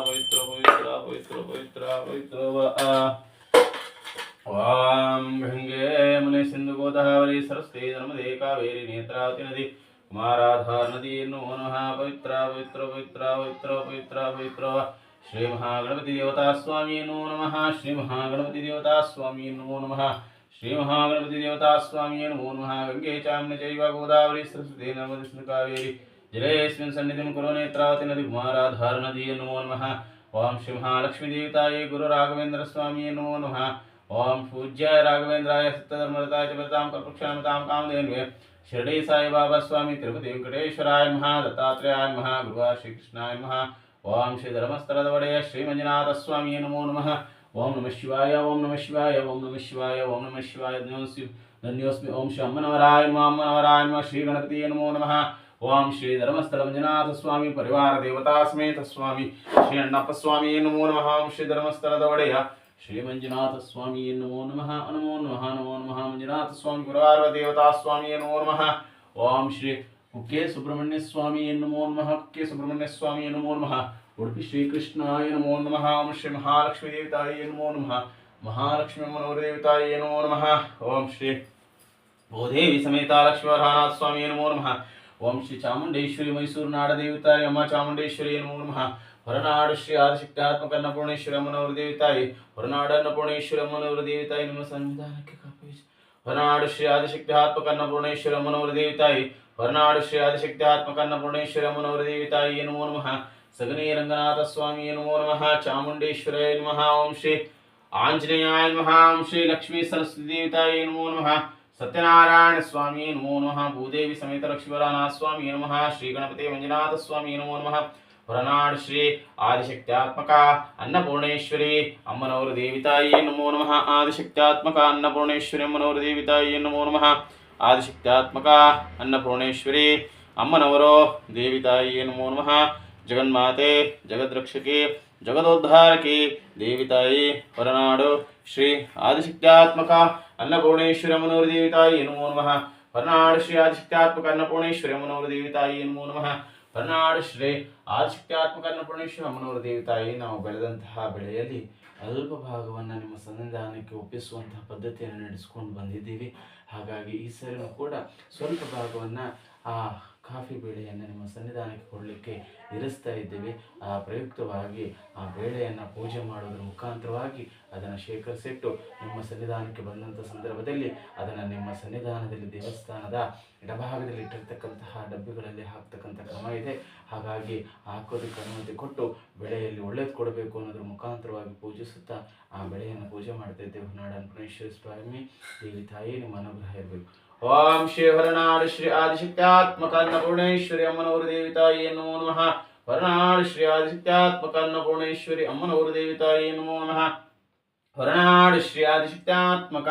ಪವಿತ್ರ ಪವಿತ್ರ ಪವಿತ್ರ ಪವಿತ್ರ ಪವಿತ್ರ ವಾಂ ಗಂಗೆ ಮುನಿ ಸಿಂಧು ಗೋದಾವರಿ ಸರಸ್ವತಿ ನರ್ಮದೆ ಕಾವೇರಿ ನೇತ್ರಾವತಿ ನದಿ ಕುಮಾರಾಧಾರ ನದಿ ನಮೋ ನಮಃ ಪವಿತ್ರ ಪವಿತ್ರ ಪವಿತ್ರ ಪವಿತ್ರ ಪವಿತ್ರ ಪವಿತ್ರ ಶ್ರೀ ಮಹಾಗಣಪತಿ ದೇವತಾ ಸ್ವಾಮಿ ನಮೋ ನಮಃ ಶ್ರೀ ಮಹಾಗಣಪತಿ ದೇವತಾ ಸ್ವಾಮಿ ನಮೋ ನಮಃ ಶ್ರೀ ಮಹಾಗಣಪತಿ ದೇವತಾ ಸ್ವಾಮಿ ನಮೋ ನಮಃ ಗಂಗೆ ಚಾಮ್ನ ಚೈವ ಗೋದಾವರಿ ಸರಸ್ವತಿ ನರ್ಮದೆ ಸಿಂಧು ಕಾವೇರಿ ಜಲೇಸ್ಮಿನ್ ಸನ್ನಿಧಿಂ ಕುರು ನೇತ್ರಾವತಿ ನದಿ ಕುಮಾರಾಧಾರ ನದಿ ನಮೋ ನಮಃ ಓಂ ಶ್ರೀ ಮಹಾಲಕ್ಷ್ಮೀ ದೇವತಾಯೇ ಗುರು ರಾಘವೇಂದ್ರ ಸ್ವಾಮಿ ನಮೋ ನಮಃ ಓಂ ಪೂಜ್ಯಾಯ ರಾಘವೇಂದ್ರಾಯ ಸತ್ಯಧರ್ಮರತಾಯ ಚ ಭಜತಾಂ ಕಲ್ಪಕ್ಷಾಮತಾಂ ಕಾಮಧೇನ್ವೇ ಶಿರಡಿ ಸಾಯಿ ಬಾಬಾ ಸ್ವಾಮಿ ತಿರುಪತಿ ವೆಂಕಟೇಶ್ವರಾಯ ನಮಃ ದತ್ತಾತ್ರೇಯಾಯ ನಮಃ ಗುರುವಾರ ಶ್ರೀಕೃಷ್ಣಾಯ ನಮಃ ಓಂ ಶ್ರೀ ಧರ್ಮಸ್ಥಳದ ಒಡೆಯ ಶ್ರೀ ಮಂಜುನಾಥ ಸ್ವಾಮಿ ನಮೋ ನಮಃ ಓಂ ನಮಃ ಶಿವಾಯ ಓಂ ನಮಃ ಶಿವಾಯ ಓಂ ನಮಃ ಶಿವಾಯ ಓಂ ನಮಃ ಶಿವಾಯ ಧನ್ಯೋಸ್ಮಿ ಓಂ ಶ್ರೀ ಅಮ್ಮನವರಾಯ ನಮಃ ಅಮ್ಮನವರಾಯ ನಮಃ ಶ್ರೀ ಗಣಪತಿಯೇ ನಮೋ ನಮಃ ಓಂ ಶ್ರೀ ಧರ್ಮಸ್ಥಳ ಮಂಜುನಾಥ ಸ್ವಾಮಿ ಪರಿವಾರ ದೇವತಾ ಸಮೇತ ಸ್ವಾಮಿ ಶ್ರೀ ಅಣ್ಣಪ್ಪ ಸ್ವಾಮಿ ನಮೋ ನಮಃ ಓಂ ಶ್ರೀ ಧರ್ಮಸ್ಥಳದ ಒಡೆಯ ಶ್ರೀ ಮಂಜುನಾಥ ಸ್ವಾಮಿ ನಮೋ ನಮಃ ನಮೋ ನಮಃ ನಮೋ ನಮಃ ಮಂಜುನಾಥ ಸ್ವಾಮಿ ಪರಿವಾರ ದೇವತಾ ಸ್ವಾಮಿ ನಮೋ ನಮಃ ಓಂ ಶ್ರೀ ಕುಕ್ಕೆ ಸುಬ್ರಹ್ಮಣ್ಯ ಸ್ವಾಮಿ ನಮೋ ನಮಃ ಕುಕ್ಕೆ ಸುಬ್ರಹ್ಮಣ್ಯ ಸ್ವಾಮಿ ನಮೋ ನಮಃ ಉಡುಪಿ ಶ್ರೀಕೃಷ್ಣಾಯ ನಮೋ ನಮಃ ಓಂ ಶ್ರೀ ಮಹಾಲಕ್ಷ್ಮೀ ದೇವತಾಯೇ ನಮೋ ನಮಃ ಮಹಾಲಕ್ಷ್ಮೀ ಅಮ್ಮನವರ ದೇವತಾಯೇ ನಮೋ ನಮಃ ಓಂ ಶ್ರೀ ಭೂದೇವಿ ಸಮೇತ ಲಕ್ಷ್ಮೀವರನಾಥ ಸ್ವಾಮಿ ನಮೋ ನಮಃ ಓಂ ಶ್ರೀ ಚಾಮುಂಡೇಶ್ವರಿ ಮೈಸೂರು ನಾಡ ದೇವತಾಯಿ ಅಮ್ಮ ಚಾಮುಂಡೇಶ್ವರಿ ನಮೋ ನಮಃ ಹೊರನಾಡು ಶ್ರೀ ಆದಿಶಕ್ತಾತ್ಮಕ ಅನ್ನಪೂರ್ಣೇಶ್ವರಿ ಅಮ್ಮನವರ ದೇವತಾಯಿ ಹೊರನಾಡು ಅನ್ನಪೂರ್ಣೇಶ್ವರಿ ಅಮ್ಮನವರ ದೇವತಾಯಿ ನಿಮ್ಮ ಸಂವಿಧಾನಕ್ಕೆ ಕಾಪಿ ಹೊರನಾಡು ಶ್ರೀ ಆದಿಶಕ್ತಾತ್ಮಕ ಅನ್ನಪೂರ್ಣೇಶ್ವರಿ ಅಮ್ಮನವರ ದೇವತಾಯಿ ಹೊರನಾಡು ಶ್ರೀ ಆದಿಶಕ್ತಾತ್ಮಕ ಅನ್ನಪೂರ್ಣೇಶ್ವರಿ ಅಮ್ಮನವರ ದೇವತಾಯಿ ನಮೋ ನಮಃ ಸಗಣಿ ರಂಗನಾಥ ಸ್ವಾಮಿ ನಮೋ ನಮಃ ಚಾಮುಂಡೇಶ್ವರಾಯ ನಮಃ ಓಂ ಶ್ರೀ ಆಂಜನೇಯಾಯ ನಮಃ ಓಂ ಶ್ರೀ ಲಕ್ಷ್ಮೀ ಸರಸ್ವತಿ ದೇವತಾಯಿ ನಮೋ ನಮಃ ಸತ್ಯನಾರಾಯಣ ಸ್ವಾಮಿ ನಮೋ ನಮಃ ಭೂದೇವಿ ಸಮೇತ ಲಕ್ಷ್ಮೀವರನಾಥ ಸ್ವಾಮಿ ನಮಃ ಶ್ರೀ ಗಣಪತಿ ಮಂಜುನಾಥ ಸ್ವಾಮಿ ನಮೋ ನಮಃ ಹೊರನಾಡು ಶ್ರೀ ಆದಿಶಕ್ತ್ಯಾತ್ಮಕ ಅನ್ನಪೂರ್ಣೇಶ್ವರಿ ಅಮ್ಮನವರ ದೇವಿತಾಯಿ ನಮೋ ನಮಃ ಆದಿಶಕ್ತ್ಯಾತ್ಮಕ ಅನ್ನಪೂರ್ಣೇಶ್ವರಿ ಅಮ್ಮನವರ ದೇವಿತಾಯಿ ನಮೋ ನಮಃ ಆದಿಶಕ್ತ್ಯಾತ್ಮಕ ಅನ್ನಪೂರ್ಣೇಶ್ವರಿ ಅಮ್ಮನವರೋ ದೇವಿತಾಯಿ ನಮೋ ನಮಃ ಜಗನ್ಮಾತೆ ಜಗದ್ರಕ್ಷಕಿ ಜಗದೋದ್ಧಾರಕಿ ದೇವಿತಾಯಿ ಹೊರನಾಡು ಶ್ರೀ ಆದಿಶಕ್ತ್ಯಾತ್ಮಕ ಅನ್ನಪೂರ್ಣೇಶ್ವರಿ ಅಮ್ಮನವರ ದೇವಿತಾಯಿ ನಮೋ ನಮಃ ಹೊರನಾಡು ಶ್ರೀ ಆದಿಶಕ್ತ್ಯಾತ್ಮಕ ಅನ್ನಪೂರ್ಣೇಶ್ವರಿ ಅಮ್ಮನವರ ದೇವಿತಾಯಿ ನಮೋ ನಮಃ ಹೊರನಾಡು ಶ್ರೀ ಆದಿಶಕ್ತ್ಯಾತ್ಮಕ ಅನ್ನಪೂರ್ಣೇಶ್ವರಿ ಅಮ್ಮನವರ ದೇವತಾಯಿ ನಾವು ಬೆಳೆದಂತಹ ಬೆಳೆಯಲ್ಲಿ ಅಲ್ಪ ಭಾಗವನ್ನು ನಿಮ್ಮ ಸನ್ನಿಧಾನಕ್ಕೆ ಒಪ್ಪಿಸುವಂತಹ ಪದ್ಧತಿಯನ್ನು ನಡೆಸಿಕೊಂಡು ಬಂದಿದ್ದೀವಿ. ಹಾಗಾಗಿ ಈ ಸರಿನೂ ಕೂಡ ಸ್ವಲ್ಪ ಭಾಗವನ್ನು ಆ ಕಾಫಿ ಬೇಳೆಯನ್ನು ನಿಮ್ಮ ಸನ್ನಿಧಾನಕ್ಕೆ ಕೊಡಲಿಕ್ಕೆ ಇರಿಸ್ತಾ ಇದ್ದೇವೆ. ಆ ಪ್ರಯುಕ್ತವಾಗಿ ಆ ಬೇಳೆಯನ್ನು ಪೂಜೆ ಮಾಡೋದ್ರ ಮುಖಾಂತರವಾಗಿ ಅದನ್ನು ಶೇಖರಿಸಿಟ್ಟು ನಿಮ್ಮ ಸನ್ನಿಧಾನಕ್ಕೆ ಬಂದಂಥ ಸಂದರ್ಭದಲ್ಲಿ ಅದನ್ನು ನಿಮ್ಮ ಸನ್ನಿಧಾನದಲ್ಲಿ ದೇವಸ್ಥಾನದ ಎಡಭಾಗದಲ್ಲಿ ಇಟ್ಟಿರ್ತಕ್ಕಂತಹ ಡಬ್ಬಿಗಳಲ್ಲಿ ಹಾಕ್ತಕ್ಕಂಥ ಕ್ರಮ ಇದೆ. ಹಾಗಾಗಿ ಹಾಕೋದಕ್ಕೆ ಅನುಮತಿ ಕೊಟ್ಟು ಬೆಳೆಯಲ್ಲಿ ಒಳ್ಳೇದು ಕೊಡಬೇಕು ಅನ್ನೋದ್ರ ಮುಖಾಂತರವಾಗಿ ಪೂಜಿಸುತ್ತಾ ಆ ಬೆಳೆಯನ್ನು ಪೂಜೆ ಮಾಡ್ತಾ ಇದ್ದೇವೆ. ಹೊರನಾಡು ಅನ್ನಪೂರ್ಣೇಶ್ವರಿ ಸ್ವಾಮಿ ದೇವಿ ತಾಯಿ ನಿಮ್ಮ ಅನುಗ್ರಹ ಇರಬೇಕು. ಓಂ ಶ್ರೀ ಹೊರನಾಡು ಶ್ರೀ ಆದಿಶಕ್ತ್ಯಾತ್ಮಕ ಅನ್ನಪೂರ್ಣೇಶ್ವರಿ ಅಮ್ಮನವರ ದೇವಿತಾಯಿ ನಮೋ ನಮಃ ಹೊರನಾಡು ಶ್ರೀ ಆದಿಶಕ್ತ್ಯಾತ್ಮಕ ಅನ್ನಪೂರ್ಣೇಶ್ವರಿ ಅಮ್ಮನವರ ದೇವಿತಾಯಿ ನಮೋ ನಮಃ ಹೊರನಾಡು ಶ್ರೀ ಆದಿಶಕ್ತ್ಯಾತ್ಮಕ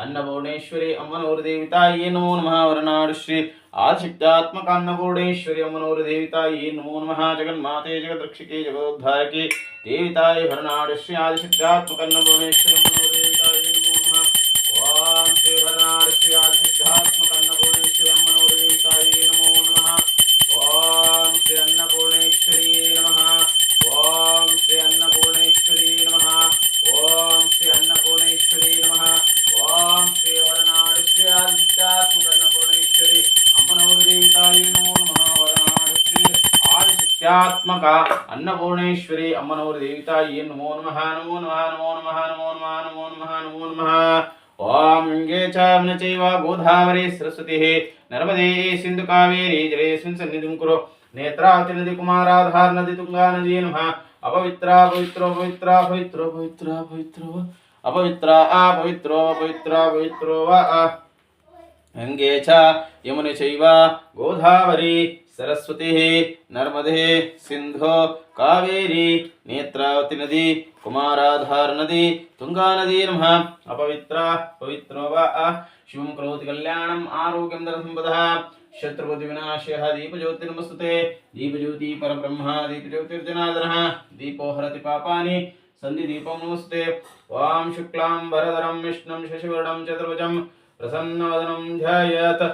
ಅನ್ನಪೂರ್ಣೇಶ್ವರಿ ಅಮ್ಮನವರ ದೇವಿತಾಯಿ ನಮೋ ನಮಃ ಹೊರನಾಡು ಶ್ರೀ ಆದಿಶಕ್ತ್ಯಾತ್ಮಕ ಅನ್ನಪೂರ್ಣೇಶ್ವರಿ ಅಮ್ಮನವರ ದೇವಿತಾಯಿ ನಮೋ ನಮಃ ಜಗನ್ಮಾತೆ ಜಗದ್ರಕ್ಷಕಿ ಜಗದೋದ್ಧಾರಕಿ ದೇವಿತಾಯಿ ಹೊರನಾಡು ಶ್ರೀ ಆದಿಶಕ್ತ್ಯಾತ್ಮಕ ಅನ್ನಪೂರ್ಣೇಶ್ವರಿ ಅಮ್ಮನವರ ದೇವಿತಾಯಿ ನಮೋ ನಮಃ ಓಂ ಶ್ರೀ ಹೊರನಾಡು ಶ್ರೀ ಆದಿಶಕ್ತ್ಯಾತ್ಮಕ ಅನ್ನಪೂರ್ಣೇಶ್ವರಿ ಅಮ್ಮನವರ ದೇವಿತಾಯಿ ನಮೋ ನಮಃ ಓಂ ಶ್ರೀ ಅನ್ನಪೂರ್ಣೇಶ್ವರಿ ನಮಃ ಓಂ ಶ್ರೀ ಅನ್ನಪೂರ್ಣೇಶ್ವರಿ ನಮಃ ಓಂ ಶ್ರೀ ಅನ್ನಪೂರ್ಣೇಶ್ವರಿ ನಮಃ ಓಂ ಶ್ರೀ ಹೊರನಾಡು ಶ್ರೀ ಆದಿಶಕ್ತ್ಯಾತ್ಮಕ ಅನ್ನಪೂರ್ಣೇಶ್ವರಿ ಅಮ್ಮನವರ ದೇವಿತಾಯಿ ನಮೋ ನಮಃ ಹೊರನಾಡು ಶ್ರೀ ಆದಿಶಕ್ತ್ಯಾತ್ಮಕ ಅನ್ನಪೂರ್ಣೇಶ್ವರಿ ಅಮ್ಮನವರ ದೇವಿತಾಯಿ ನಮೋ ನಮಃ ನಮೋ ನಮಃ ನಮೋ ನಮಃ ನಮೋ ನಮಃ ನಮೋ ನಮಃ ನಮೋ ನಮಃ ಓಂ ಗಂಗೆ ಚಾಮ್ನ ಚೈವ ಗೋದಾವರಿ ಸರಸ್ವತಿ ನರ್ಮದೇ ಸಿಂಧು ಕಾವೇರಿ ಜಲೇಸ್ಮಿನ್ ಸನ್ನಿಧಿಂ ಕುರು ನೇತ್ರಾವತಿ ನದಿ ಕುಮಾರಾಧಾರ ನದಿ ತುಂಗಾ ನದಿ ನಮಃ ಅಪವಿತ್ರ ಪವಿತ್ರ ಪವಿತ್ರ ಪವಿತ್ರ ಪವಿತ್ರ ಪವಿತ್ರ ಅಪವಿತ್ರ ಅಪವಿತ್ರೋ ಪವಿತ್ರ ಪವಿತ್ರೋ ಗಂಗೆ ಚ ಯಮುನೆ ಚೈವ ಗೋದಾವರಿ ಸರಸ್ವತಿ ನರ್ಮದೇ ಸಿಂಧು ಕಾವೇರಿ ನೇತ್ರಾವತಿ ನದಿ ಕುಮಾರಾಧಾರ ನದಿ ತುಂಗಾ ನದಿ ನಮಃ ಅಪವಿತ್ರ ಪವಿತ್ರೋ ಶಿವಂ ಕರೋತಿ ಕಲ್ಯಾಣಂ ಆರೋಗ್ಯಂ ಧನಸಂಪದಃ ಶತ್ರುಬುದ್ಧಿ ವಿನಾಶಃ ದೀಪಜ್ಯೋತಿರ್ನಮಸ್ತುತೆ ದೀಪಜ್ಯೋತಿ ಪರಬ್ರಹ್ಮ ದೀಪಜ್ಯೋತಿರ್ಜನಾರ್ದನಃ ದೀಪೋ ಹರತಿ ಪಾಪಾನಿ ಸಂಧಿ ದೀಪಂ ನಮಸ್ತೆ. ಓಂ ಶುಕ್ಲಾಂ ವರದರಂ ವಿಷ್ಣುಂ ಶಶಿವರ್ಣಂ ಚತುರ್ಭುಜಂ ಪ್ರಸನ್ನವದನಂ ಧ್ಯಾಯೇತ್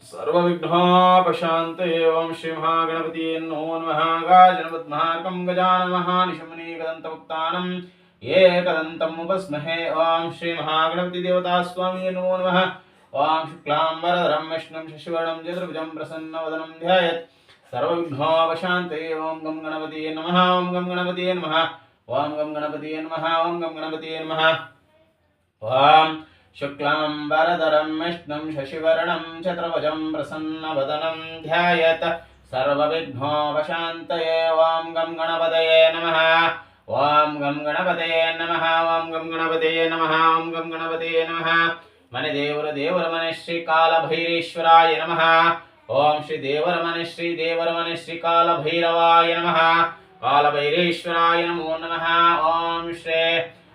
सर्वविघ्नोपशान्तये ओं श्री महागणपतिये नमो नमः गाजनपद्मार्कं गजाननमहानिशमनीकदन्तमुक्तानं एकदन्तम् उपस्महे ओं श्री महागणपतिदेवतास्वामिये नमो नमः ओं शुक्लाम्बरधरं विष्णुं शशिवर्णं चतुर्भुजं प्रसन्नवदनं ध्यायेत् सर्वविघ्नोपशान्तये ओं गं गणपतिये नमः ओं गं गणपतिये नमः ओं गं गणपतिये नमः ओं गं गणपतिये नमः ओं शुक्लाम्बरधरं विष्णुं शशिवर्णं चतुर्भुजं प्रसन्नवदनं ध्यायेत् सर्वविघ्नोपशान्तये ओं गं गणपतये नमः ओं गं गणपतये नमः ओं गं गणपतये नमः ओं गं गणपतये नमः मने देवर मने श्री कालभैरेश्वराय नमः ओं श्री देवर मने श्री कालभैरवाय नमः कालभैरेश्वराय नमो नमः ओं श्री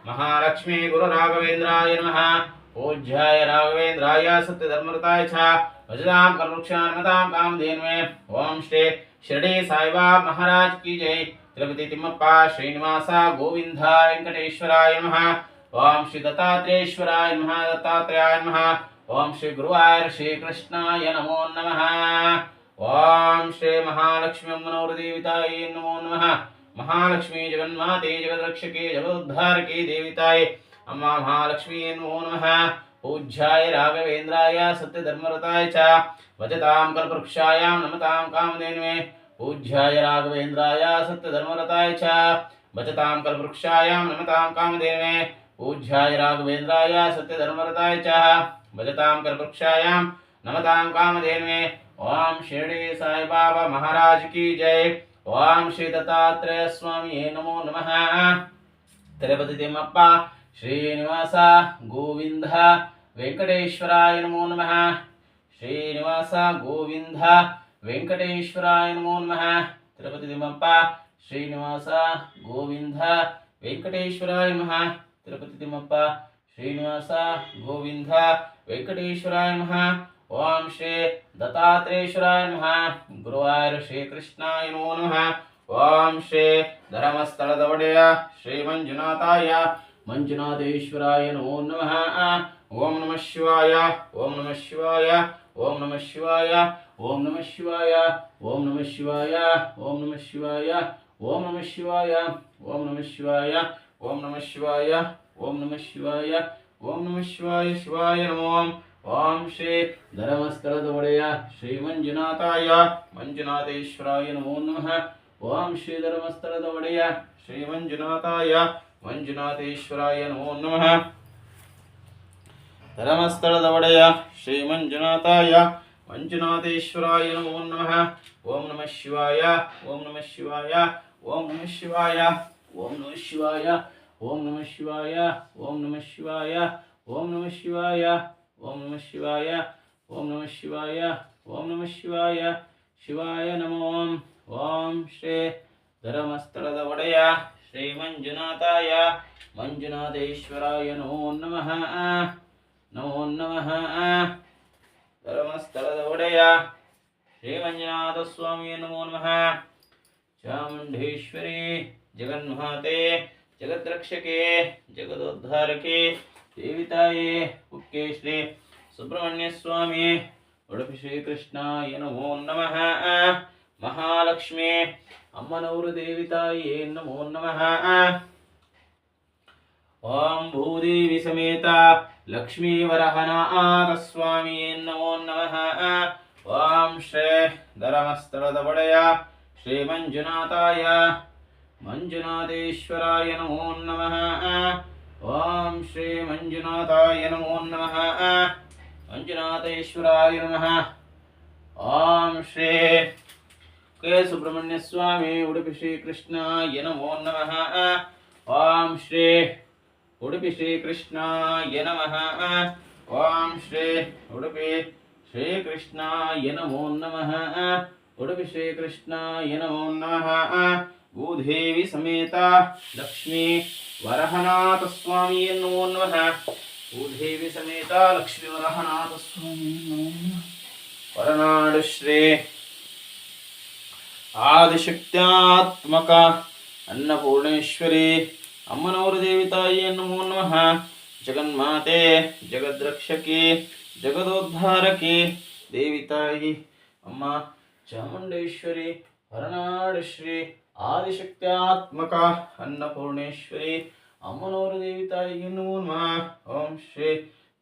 महालक्ष्मी गुरु राघवेन्द्राय नमः पूज्याय राघवेन्द्राय सत्यधर्मरताय च भजतां कल्पवृक्षान्मतां कामधेनवे ओं श्री शिरडी साईबाबा महाराज की जय तिरुपति तिम्मप्पा श्रीनिवास गोविंद वेंकटेश्वराय नमः ओं श्री दत्तात्रेयेश्वराय नमः दत्तात्रेयाय नमः ओं श्री गुरुवायूर श्री कृष्णाय नमो नमः ओं श्री महालक्ष्मी मनोहरदेविताय नमो नमः महालक्ष्मी जगन्माते जगद्रक्षके जगदोद्धारके देविताय अम्मा महालक्ष्मी नमो नमः पूज्याय राघवेन्द्राय सत्यधर्मरताय च भजतां कल्पवृक्षायां नमतां कामधेनवे पूज्याय राघवेन्द्राय सत्यधर्मरताय च भजतां कल्पवृक्षायां नमतां कामधेनवे पूज्याय राघवेन्द्राय सत्यधर्मरताय च भजतां कल्पवृक्षायां नमतां कामधेनवे ओं शिरडी साई बाबा महाराज की जय ओं श्री दत्तात्रेय स्वामी नमो नमः तिरुपति तिम्मप्पा श्रीनिवास गोविंद वेंकटेश्वराय नमो नमः श्रीनिवास गोविंद वेंकटेश्वराय नमो नमः तिरुपति तिम्मप्पा श्रीनिवास गोविंद वेंकटेश्वराय नमः तिरुपति तिम्मप्पा श्रीनिवास गोविंद वेंकटेश्वराय नमः ओं श्री दत्तात्रेयेश्वराय नमः गुरुवायूर श्री कृष्णाय नमो नमः ओं श्री धर्मस्थलदवडेय श्री मंजुनाथाय मंजुनाथेश्वराय नमो नमः ओं नमः शिवाय ओं नमः शिवाय ओं नमः शिवाय ओं नमः शिवाय ओं नमः शिवाय ओं नमः शिवाय ओं नमः शिवाय ओं नमः शिवाय ओं नमः शिवाय ओं नमः शिवाय ओं नमः शिवाय शिवाय नमो ओं श्री धर्मस्थलदवडेय श्री मंजुनाथाय मंजुनाथेश्वराय नमो नमः ओं श्री धर्मस्थलदवडेय श्री मंजुनाथाय मंजुनाथेश्वराय नमो नमः धर्मस्थलदवडेय श्री मंजुनाथाय मंजुनाथेश्वराय नमो नमः ओं नमः शिवाय ओं नमः शिवाय ओं नमः शिवाय ओं नमः शिवाय ओं नमः शिवाय ओं नमः शिवाय ओं नमः शिवाय ओं नमः शिवाय ओं नमः शिवाय ओं नमः शिवाय शिवाय नमो ओं श्री धर्मस्थलदवडेय श्री मंजुनाथाय मंजुनाथेश्वराय नमो नमः नमो नमः धर्मस्थलदवडेय श्री मंजुनाथ स्वामी नमो नमः चामुंडेश्वरी जगन्माते जगद्रक्षके जगदोद्धारके देविताये मुख्ये श्री सुब्रह्मण्य स्वामी उडुपि श्री कृष्णाय नमो नमः महालक्ष्मी अम्मनवर देविताये नमो नमः ओं भूदेवी समेत लक्ष्मी वरहनाथ स्वामी नमो नमः ओं श्री धर्मस्थलदवडेय श्री मंजुनाथाय मंजुनाथेश्वराय नमो नमः ओं श्री मंजुनाथाय नमो नमः मंजुनाथेश्वराय नमः ओं श्री के सुब्रह्मण्य स्वामी उडुपि श्री कृष्णाय नमो नमः ओं श्री उडुपि श्री कृष्णाय नमः ओं श्री उडुपि श्री कृष्णाय नमो नमः उडुपि श्री कृष्णाय नमो नमः भूदेवी समेत लक्ष्मी वरहनाथ स्वामी नमो नमः भूदेवी समेत लक्ष्मी वरहनाथ स्वामी नमो नमः वरनाड श्री आदिशक्त्यात्मक अन्नपूर्णेश्वरी अम्मनवर देविताये नमो नमः जगन्माते जगद्रक्षके जगदोद्धारके ದೇವಿ ತಾಯಿ ಅಮ್ಮ ಚಾಮುಂಡೇಶ್ವರಿ ಹೊರನಾಡು ಶ್ರೀ ಆದಿಶಕ್ತ್ಯಾತ್ಮಕ ಅನ್ನಪೂರ್ಣೇಶ್ವರಿ ಅಮ್ಮನವರು ದೇವಿ ತಾಯಿಗೆ ನಮೋ ನಮಃ. ಓಂ ಶ್ರೀ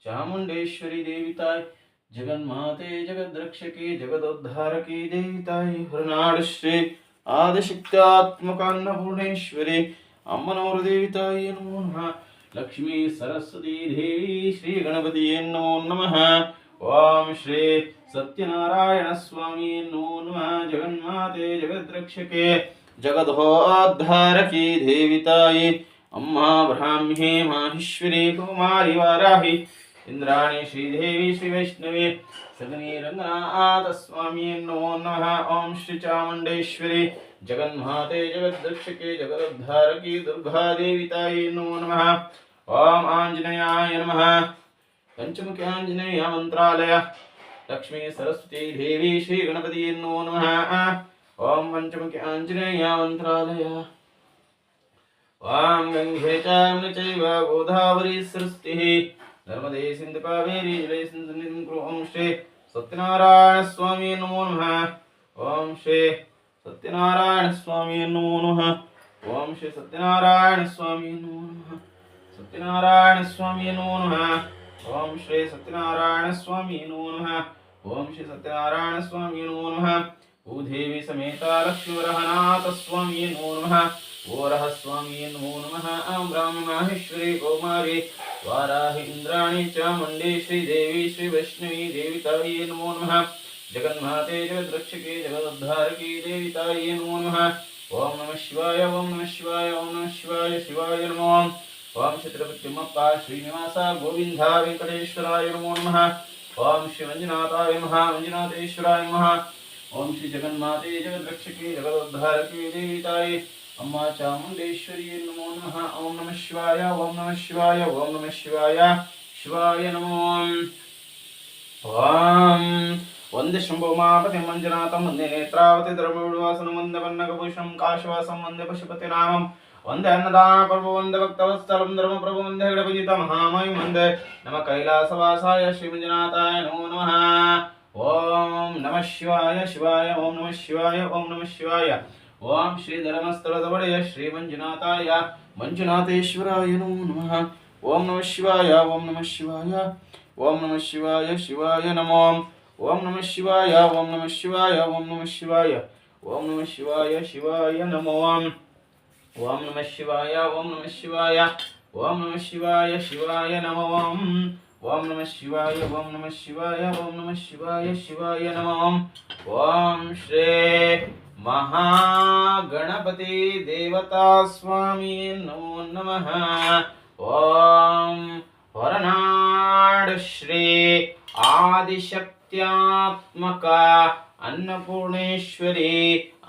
ಚಾಮುಂಡೇಶ್ವರಿ ದೇವಿ ತಾಯಿ ಜಗನ್ಮಾತೆ ಜಗದ್ರಕ್ಷಕಿ ಜಗದೋದ್ಧಾರಕಿ ದೇವಿ ತಾಯಿ ಹೊರನಾಡು ಶ್ರೀ ಆದಿಶಕ್ತ್ಯಾತ್ಮಕ ಅನ್ನಪೂರ್ಣೇಶ್ವರಿ ಅಮ್ಮನವರು ದೇವಿ ತಾಯಿ ನಮೋ ನಮಃ. ಲಕ್ಷ್ಮೀ ಸರಸ್ವತಿ ದೇವಿ ಶ್ರೀ ಗಣಪತಿಯೇ ನಮೋ ನಮಃ. ಓಂ ಶ್ರೀ ಸತ್ಯನಾರಾಯಣ ಸ್ವಾಮಿ ನಮೋ ನಮಃ. ಜಗನ್ಮಾತೆ ಜಗದ್ರಕ್ಷಕೆ ಜಗದೋದ್ಧಾರಕಿ ದೇವಿ ತಾಯಿ ಅಮ್ಮ ಬ್ರಾಹ್ಮಿ ಮಾಹೇಶ್ವರಿ ಕುಮಾರಿ ವಾರಾಹಿ ಇಂದ್ರಾಣಿ ಶ್ರೀದೇವಿ ಶ್ರೀ ವೈಷ್ಣವಿ ಸಗನಿ ರಂಗನಾಥ ಸ್ವಾಮಿ ನಮೋ ನಮಃ. ಓಂ ಶ್ರೀ ಚಾಮುಂಡೇಶ್ವರಿ ಜಗನ್ಮಾತೆ ಜಗದ್ರಕ್ಷಕೆ ಜಗದೋದ್ಧಾರಕಿ ದುರ್ಗಾದೇವಿ ತಾಯಿ ನಮೋ ನಮಃ. ಓಂ ಆಂಜನೇಯಾಯ ನಮಃ. ಪಂಚಮುಖಿ ಆಂಜನೇಯ ಮಂತ್ರಾಲಯ ಲಕ್ಷ್ಮೀ ಸರಸ್ವತಿ ದೇವಿ ಶ್ರೀ ಗಣಪತಿ ನಮೋ ನಮಃ. ಓಂ ಪಂಚಮುಖಿ ಆಂಜನೇಯ ಮಂತ್ರಾಲಯ. ಓಂ ಗಂಗೆ ಚೈವ ಗೋದಾವರಿ ಸರಸ್ವತಿ ನರ್ಮದೇ ಸಿಂಧು ಕಾವೇರಿ ಜಲೇ ಓಂ ಶ್ರೀ ಸತ್ಯನಾರಾಯಣ ಸ್ವಾಮಿ ನಮೋ ನಮಃ. ಓಂ ಶ್ರೀ ಸತ್ಯನಾರಾಯಣ ಸ್ವಾಮಿ ನಮೋ ನಮಃ. ಓಂ ಶ್ರೀ ಸತ್ಯನಾರಾಯಣ ಸ್ವಾಮಿ ನಮೋ ನಮಃ. ಸತ್ಯನಾರಾಯಣ ಸ್ವಾಮಿ ನಮೋ ನಮಃ. ಓಂ ಶ್ರೀ ಸತ್ಯನಾರಾಯಣ ಸ್ವಾಮಿ ನಮೋ ನಮಃ. ಓಂ ಶ್ರೀ ಸತ್ಯನಾರಾಯಣ ಸ್ವಾಮಿ ನಮೋ ನಮಃ. ಭೂದೇವಿ ಸಮೇತ ಲಕ್ಷ್ಮೀವರಹನಾಥ ಸ್ವಾಮಿ ನಮೋ ನಮಃ. ಓರಹ ಸ್ವಾಮಿ ನಮೋ ನಮಃ. ಬ್ರಾಹ್ಮಿ ಮಾಹೇಶ್ವರಿ ಕೌಮಾರಿ ವಾರಾಹಿ ಇಂದ್ರಾಣಿ ಚಾಮುಂಡಿ ಶ್ರೀದೇವಿ ಶ್ರೀ ವೈಷ್ಣವಿ ದೇವಿ ತಾಯಿ ನಮೋ ನಮಃ. ಜಗನ್ಮಾತೆ ಜಗದ್ರಕ್ಷಕಿ ಜಗದೋದ್ಧಾರಕಿ ದೇವಿ ತಾಯಿ ನಮೋ ನಮಃ. ಓಂ ನಮಃ ಶಿವಾಯ ಓಂ ನಮಃ ಶಿವಾಯ ಓಂ ನಮಃ ಶಿವಾಯ ಶಿವಾಯ ನಮೋ. ಓಂ ಶ್ರೀ ತಿರುಪತಿಮ್ಮಪ್ಪ ಶ್ರೀನಿವಾಸ ಗೋವಿಂದ ವೆಂಕಟೇಶ್ವರಾಯ ನಮೋ ನಮಃ. ಓಂ ಶ್ರೀ ಮಂಜುನಾಥಾಯ ನಮಃ ಮಂಜುನಾಥೇಶ್ವರಾಯ ನಮಃ. ಓಂ ಶ್ರೀ ಜಗನ್ಮಾತೆ ಜಗದ್ರಕ್ಷಕಿ ಜಗದೋದ್ಧಾರಕಿ ದೇವಿ ತಾಯಿ ಅಮ್ಮ ಚಾಮುಂಡೇಶ್ವರಿ ನಮೋ ನಮಃ. ಓಂ ನಮಃ ಶಿವಾಯ ಓಂ ನಮಃ ಶಿವಾಯ ಓಂ ನಮಃ ಶಿವಾಯ ಶಿವಾಯ ನಮೋ. ಓಂ ವಂದೇ ಶಂಭುಮಾಪತಿ ಮಂಜುನಾಥಂ ವಂದೇ ನೇತ್ರಾವತಿ ಧರ್ಮವಿಡುವಾಸನಂ ವಂದೇ ಪನ್ನಗಭೂಷಣಂ ಕಾಶವಾಸಂ ವಂದೇ ಪಶುಪತಿ ನಾಮಂ ವಂದೇ ಅನ್ನದಾನ ಪ್ರಭು ವಂದೇ ಭಕ್ತವತ್ಸಲಂ ಧರ್ಮಪ್ರಭು ವಂದೇ ಗಣಪತಿತ ಮಹಾಮಹಿಂ ವಂದೇ ನಮ ಕೈಲಾಸವಾಸಾಯ ಶ್ರೀ ಮಂಜುನಾಥಾಯ ನಮೋ ನಮಃ. ಓಂ ನಮಃ ಶಿವಾಯ ಶಿವಾಯ ಓಂ ನಮಃ ಶಿವಾಯ ಓಂ ನಮಃ ಶಿವಾಯ. ಓಂ ಶ್ರೀ ಧರ್ಮಸ್ಥಳದ ಒಡೆಯ ಶ್ರೀ ಮಂಜುನಾಥಾಯ ಮಂಜುನಾಥೇಶ್ವರಾಯ ನಮೋ ನಮಃ. ಓಂ ನಮಃ ಶಿವಾಯ ಓಂ ನಮಃ ಶಿವಾಯ ಓಂ ನಮಃ ಶಿವಾಯ ಶಿವಾಯ ನಮೋ. ಓಂ ನಮಃ ಶಿವಾಯ ಓಂ ನಮಃ ಶಿವಾಯ ಓಂ ನಮಃ ಶಿವಾಯ ಓಂ ನಮಃ ಶಿವಾಯ ಶಿವಾಯ ನಮೋ. ಓಂ ನಮಃ ಶಿವಾಯ ಓಂ ನಮಃ ಶಿವಾಯ ಓಂ ನಮಃ ಶಿವಾಯ ಶಿವಾಯ ನಮೋ. ಓಂ ನಮಃ ಶಿವಾಯ ಓಂ ನಮಃ ಶಿವಾಯ ಓಂ ನಮಃ ಶಿವಾಯ ಶಿವಾಯ ನಮೋ. ಓಂ ಶ್ರೀ ಮಹಾಗಣಪತಿ ದೇವತಾ ಸ್ವಾಮಿ ನಮೋ ನಮಃ. ಓಂ ಹೊರನಾಡು ಶ್ರೀ ಆದಿಶಕ್ತ್ಯಾತ್ಮಕ ಅನ್ನಪೂರ್ಣೇಶ್ವರಿ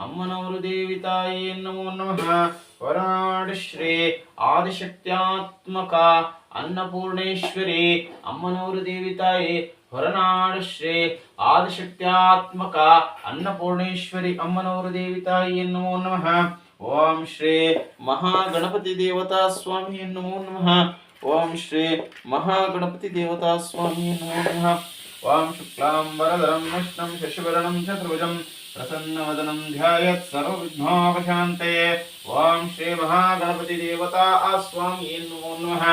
ಅಮ್ಮನವರು ದೇವಿ ತಾಯಿ ನಮೋ ನಮಃ. ಹೊರನಾಡು ಶ್ರೀ ಆದಿಶಕ್ತ್ಯಾತ್ಮಕ ಅನ್ನಪೂರ್ಣೇಶ್ವರಿ ಅಮ್ಮನವರು ದೇವಿ ತಾಯಿ ಹೊರನಾಡು ಶ್ರೀ ಆದಿಶಕ್ತ್ಯಾತ್ಮಕ ಅನ್ನಪೂರ್ಣೇಶ್ವರಿ ಅಮ್ಮನವರು ದೇವಿ ತಾಯಿ ನಮೋ ನಮಃ. ಓಂ ಶ್ರೀ ಮಹಾಗಣಪತಿ ದೇವತಾ ಸ್ವಾಮಿ ನಮೋ ನಮಃ. ಓಂ ಶ್ರೀ ಮಹಾಗಣಪತಿ ದೇವತಾ ಸ್ವಾಮಿ ನಮೋ ನಮಃ. ಓಂ ಶುಕ್ಲಾಂಬರಧರಂ ವಿಷ್ಣುಂ ಶಶಿವರ್ಣಂ ಚತುರ್ಭುಜಂ ಪ್ರಸನ್ನವದನಂ ಧ್ಯಾಯೇತ್ ಸರ್ವವಿಘ್ನೋಪಶಾಂತಯೇ. ಓಂ ಶ್ರೀ ಮಹಾಗಣಪತಿ ದೇವತಾ ಸ್ವಾಮಿ ನಮೋ ನಮಃ.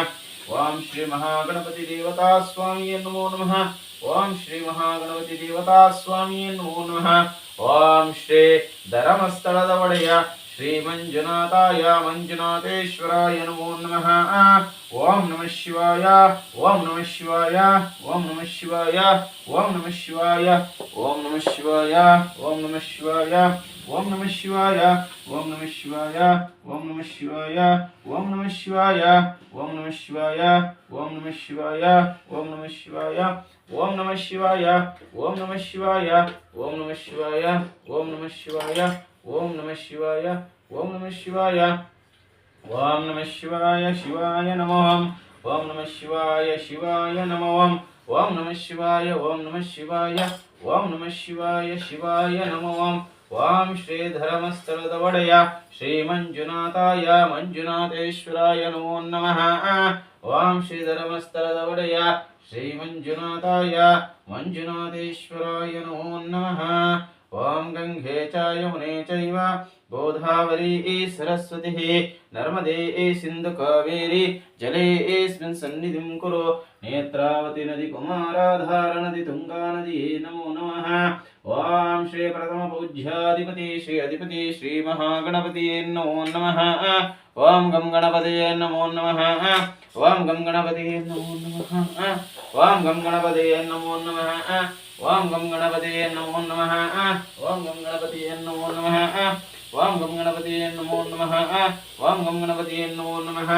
ಓಂ ಶ್ರೀ ಮಹಾಗಣಪತಿ ದೇವತಾ ಸ್ವಾಮಿ ನಮೋ ನಮಃ. ಓಂ ಶ್ರೀ ಮಹಾಗಣಪತಿ ದೇವತಾ ಸ್ವಾಮಿ ನಮೋ ನಮಃ. ಓಂ ಶ್ರೀ ಧರ್ಮಸ್ಥಳದ ಒಡೆಯ ಶ್ರೀ ಮಂಜುನಾಥಾಯ ಮಂಜುನಾಥೇಶ್ವರಾಯ ನಮೋ ನಮಃ. ಓಂ ನಮಃ ಶಿವಾಯ ಓಂ ನಮಃ ಶಿವಾಯ ಓಂ ನಮಃ ಶಿವಾಯ ಓಂ ನಮಃ ಶಿವಾಯ ಓಂ ನಮಃ ಶಿವಾಯ ಓಂ ನಮಃ ಶಿವಾಯ ಓಂ ನಮಃ ಶಿವಾಯ ಓಂ ನಮಃ ಶಿವಾಯ ಓಂ ನಮಃ ಶಿವಾಯ ಓಂ ನಮಃ ಶಿವಾಯ ಓಂ ನಮಃ ಶಿವಾಯ ಓಂ ನಮಃ ಶಿವಾಯ ಓಂ ನಮಃ ಶಿವಾಯ ಓಂ ನಮಃ ಶಿವಾಯ ಓಂ ನಮಃ ಶಿವಾಯ ಓಂ ನಮಃ ಶಿವಾಯ ಓಂ ನಮಃ ಶಿವಾಯ ಓಂ ನಮಃ ಶಿವಾಯ ಓಂ ನಮಃ ಶಿವಾಯ. ಓಂ ನಮಃ ಶಿವಾಯ ಶಿವಾಯ ನಮೋ. ಓಂ ನಮಃ ಶಿವಾಯ ಶಿವಾಯ ನಮೋ. ಓಂ ನಮಃ ಶಿವಾಯ ಓಂ ನಮಃ ಶಿವಾಯ ಓಂ ನಮಃ ಶಿವಾಯ ಶಿವಾಯ ನಮೋ. ಓಂ ಶ್ರೀ ಧರ್ಮಸ್ಥಳದ ಒಡೆಯ ಶ್ರೀ ಮಂಜುನಾಥಾಯ ಮಂಜುನಾಥೇಶ್ವರಾಯ ನಮೋ ನಮಃ. ಓಂ ಶ್ರೀ ಧರ್ಮಸ್ಥಳದ ಒಡೆಯ श्रीमञ्जुनाथाय मञ्जुनाथेश्वराय नमो नमः। ॐ गङ्गे च यमुने चैव गोदावरी सरस्वती नर्मदे सिन्धु कावेरी जलेऽस्मिन् सन्निधिं कुरु। नेत्रावती नदी कुमाराधार नदी तुंगा नदी नमो नमः। ओम श्री प्रथम पूज्याधिपति श्री अधिपति श्री महागणपति नमो नमः। ओम गम गणपति नमो नमः। ओम गम गणपति नमो नमः। ओम गम गणपति नमो नमः। ओम गम गणपति नमो नमः। ओम गम गणपति नमो नमः। ओम गम गणपति नमो नमः। ओम गम गणपति नमो नमः।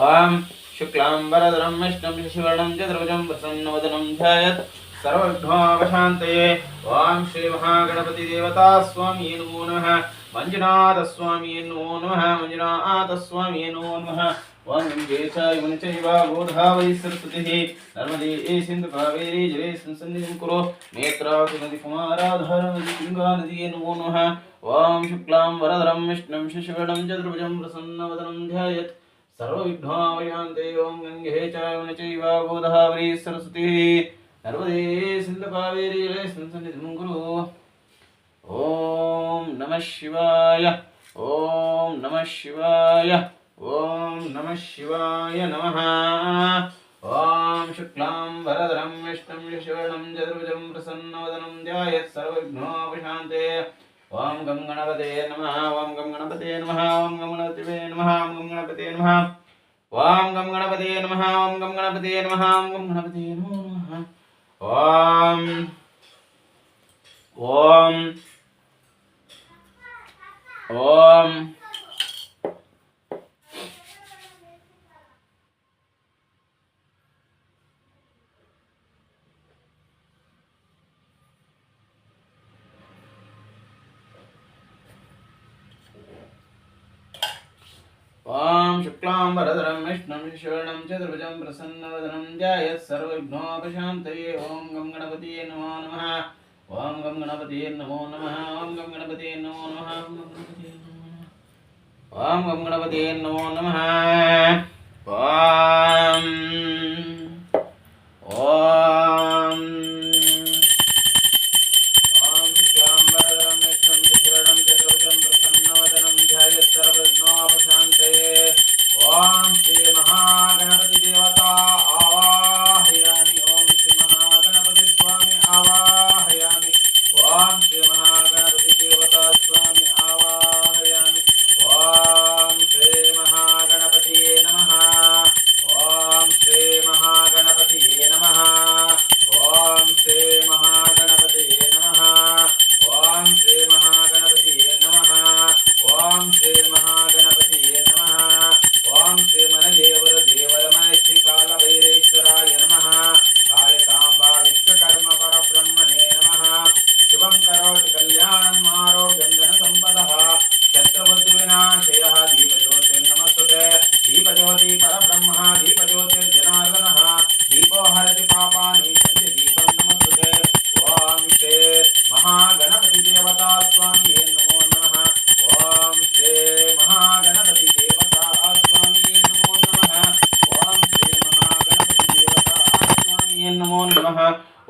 ओम शुक्लांबरधरं विष्णुं शशिवर्णं चतुर्भुजं प्रसन्नवदनं ध्यायेत् सर्वविघ्नोपशान्तये। ओम श्री महागणपति देवता स्वामी नमो नमः। मंजुनाथ स्वामी नमो नमः। मंजुनाथ स्वामी नमो नमः। ओम गंगे च यमुने चैव गोदावरी सरस्वती नर्मदे सिन्धु कावेरी जलेऽस्मिन् सन्निधिं कुरु। नेत्रावती नदी कुमाराधार नदी तुंगा नदी नमो नमः। ओम शुक्लांबरधरं विष्णुं शशिवर्णं चतुर्भुजं प्रसन्नवदनं ध्यायेत् सर्वविघ्नोपशान्तये। ओम गंगे च यमुने चैव गोदावरी सरस्वती नर्मदे सिन्धु कावेरी जलेऽस्मिन् सन्निधिं कुरु। ओम नमः शिवाय। ओम नमः शिवाय। ओम नमः शिवाय नमः। ओम शुक्लांबरधरं विष्णुं शशिवर्णं चतुर्भुजं प्रसन्नवदनं ध्यायेत् सर्वविघ्नोपशान्तये। ओम गं गणपते नमः। ओम गं गणपते नमः। ओम गं गणपते नमः। ओम गं गणपते नमः। ओम गं गणपते नमः। ओम गं गणपते नमः। ओम गं गणपते नमः। ओम ओम ओम ओम शुक्लांबरधरं विष्णुं शशिवर्णं चतुर्भुजं प्रसन्नवदनं ध्यायेत् सर्वविघ्नोपशान्तये। ओम गं गणपतये नमो नमः। ओम गं गणपतये नमो नमः। ओम गं गणपतये नमो नमः। ओम गं गणपतये नमो नमः। ओम ओम ओम शुक्लांबरधरं विष्णुं शशिवर्णं चतुर्भुजं प्रसन्नवदनं ध्यायेत् सर्वविघ्नोपशान्तये। ओम श्री महागणपति देवता आवाहयामि। ओम श्री महागणपति स्वामी आवाहयामि। ओम श्री महागणपति देवता स्वामी आवाहयामि। ओम श्री महागणपतिये नमः। ओम श्री महागणपतिये नमः। ओम श्री महागणपतिये नमः। ओम श्री महागणपतिये नमः। ओम श्री महागणपतिये नमः। ओम श्री मनदेवर देवर मन श्री कालभैरेश्वराय नमः। कालिकांबा विश्वकर्म परब्रह्मणे नमः। शुभं करोति कल्याणं आरोग्यं धनसम्पदः शत्रुबुद्धिविनाशयः दीपज्योतिर्नमस्तुते। दीपज्योति परब्रह्म दीपज्योतिर्जनार्दनः दीपो हरति पापानि सन्ध्यदीपं नमस्तुते। ओम श्री महागणपति देवता स्वामी नमो नमः। ओम श्री महागणपति देवता स्वामी नमो नमः। ओम श्री महागणपति देवता स्वामी नमो नमः।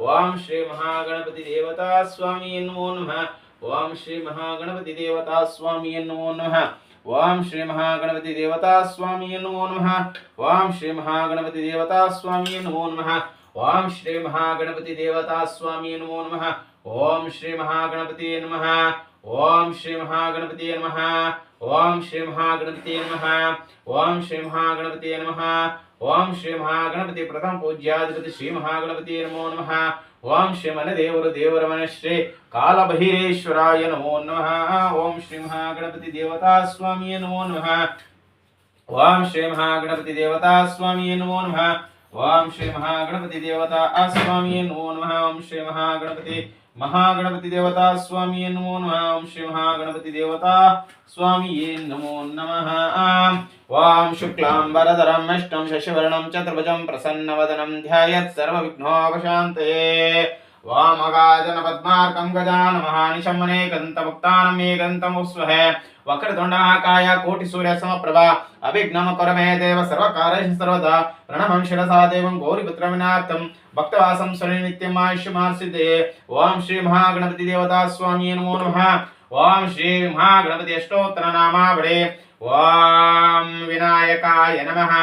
ओम श्री महागणपति देवता स्वामी नमो नमः। ओम श्री महागणपति देवता स्वामी नमो नमः। ओम श्री महागणपति देवता स्वामी नमो नमः। ओम श्री महागणपति देवता स्वामी नमो नमः। ओम श्री महागणपति देवता स्वामी नमो नमः। ओम श्री महागणपति नमः। ओम श्री महागणपति नमः। ओम श्री महागणपति नमः। ओम श्री महागणपति नमः। ओम श्री महागणपति प्रथम पूज्याधिपति श्री महागणपति नमो नमः। ओम श्री मनदेवर देवर मन श्री कालभैरेश्वराय नमो नमः। ओम श्री महागणपति देवता स्वामी नमो नमः। ओम श्री महागणपति देवता स्वामी नमो नमः। ओम श्री महागणपति देवता स्वामी नमो नमः। ओम श्री महागणपति देवता स्वामी नमो नमः। ओम श्री महागणपति देवता स्वामी नमो नमः। ओम शुक्लांबरधरं विष्णुं शशिवर्णं चतुर्भुजं प्रसन्नवदनं ध्यायेत् सर्वविघ्नोपशान्तये। वामगाजन पद्मार्कं गजानमहानिशं अनेकदन्तमुक्तानं एकदन्तमुस्वहे। वक्रतुंड महाकाय कोटिसूर्य समप्रभा अभिघ्नं कुरु मे देव सर्वकार्येषु सर्वदा प्रणमं शिरसा देवं गौरीपुत्रविनाथं भक्तवासं सुनित्यम् आयुष्यमासिद्धये ओम श्री महागणपति देवता स्वामी नमो नमः ओम श्री महागणपति अष्टोत्तर नामावली ओम विनायकाय नमः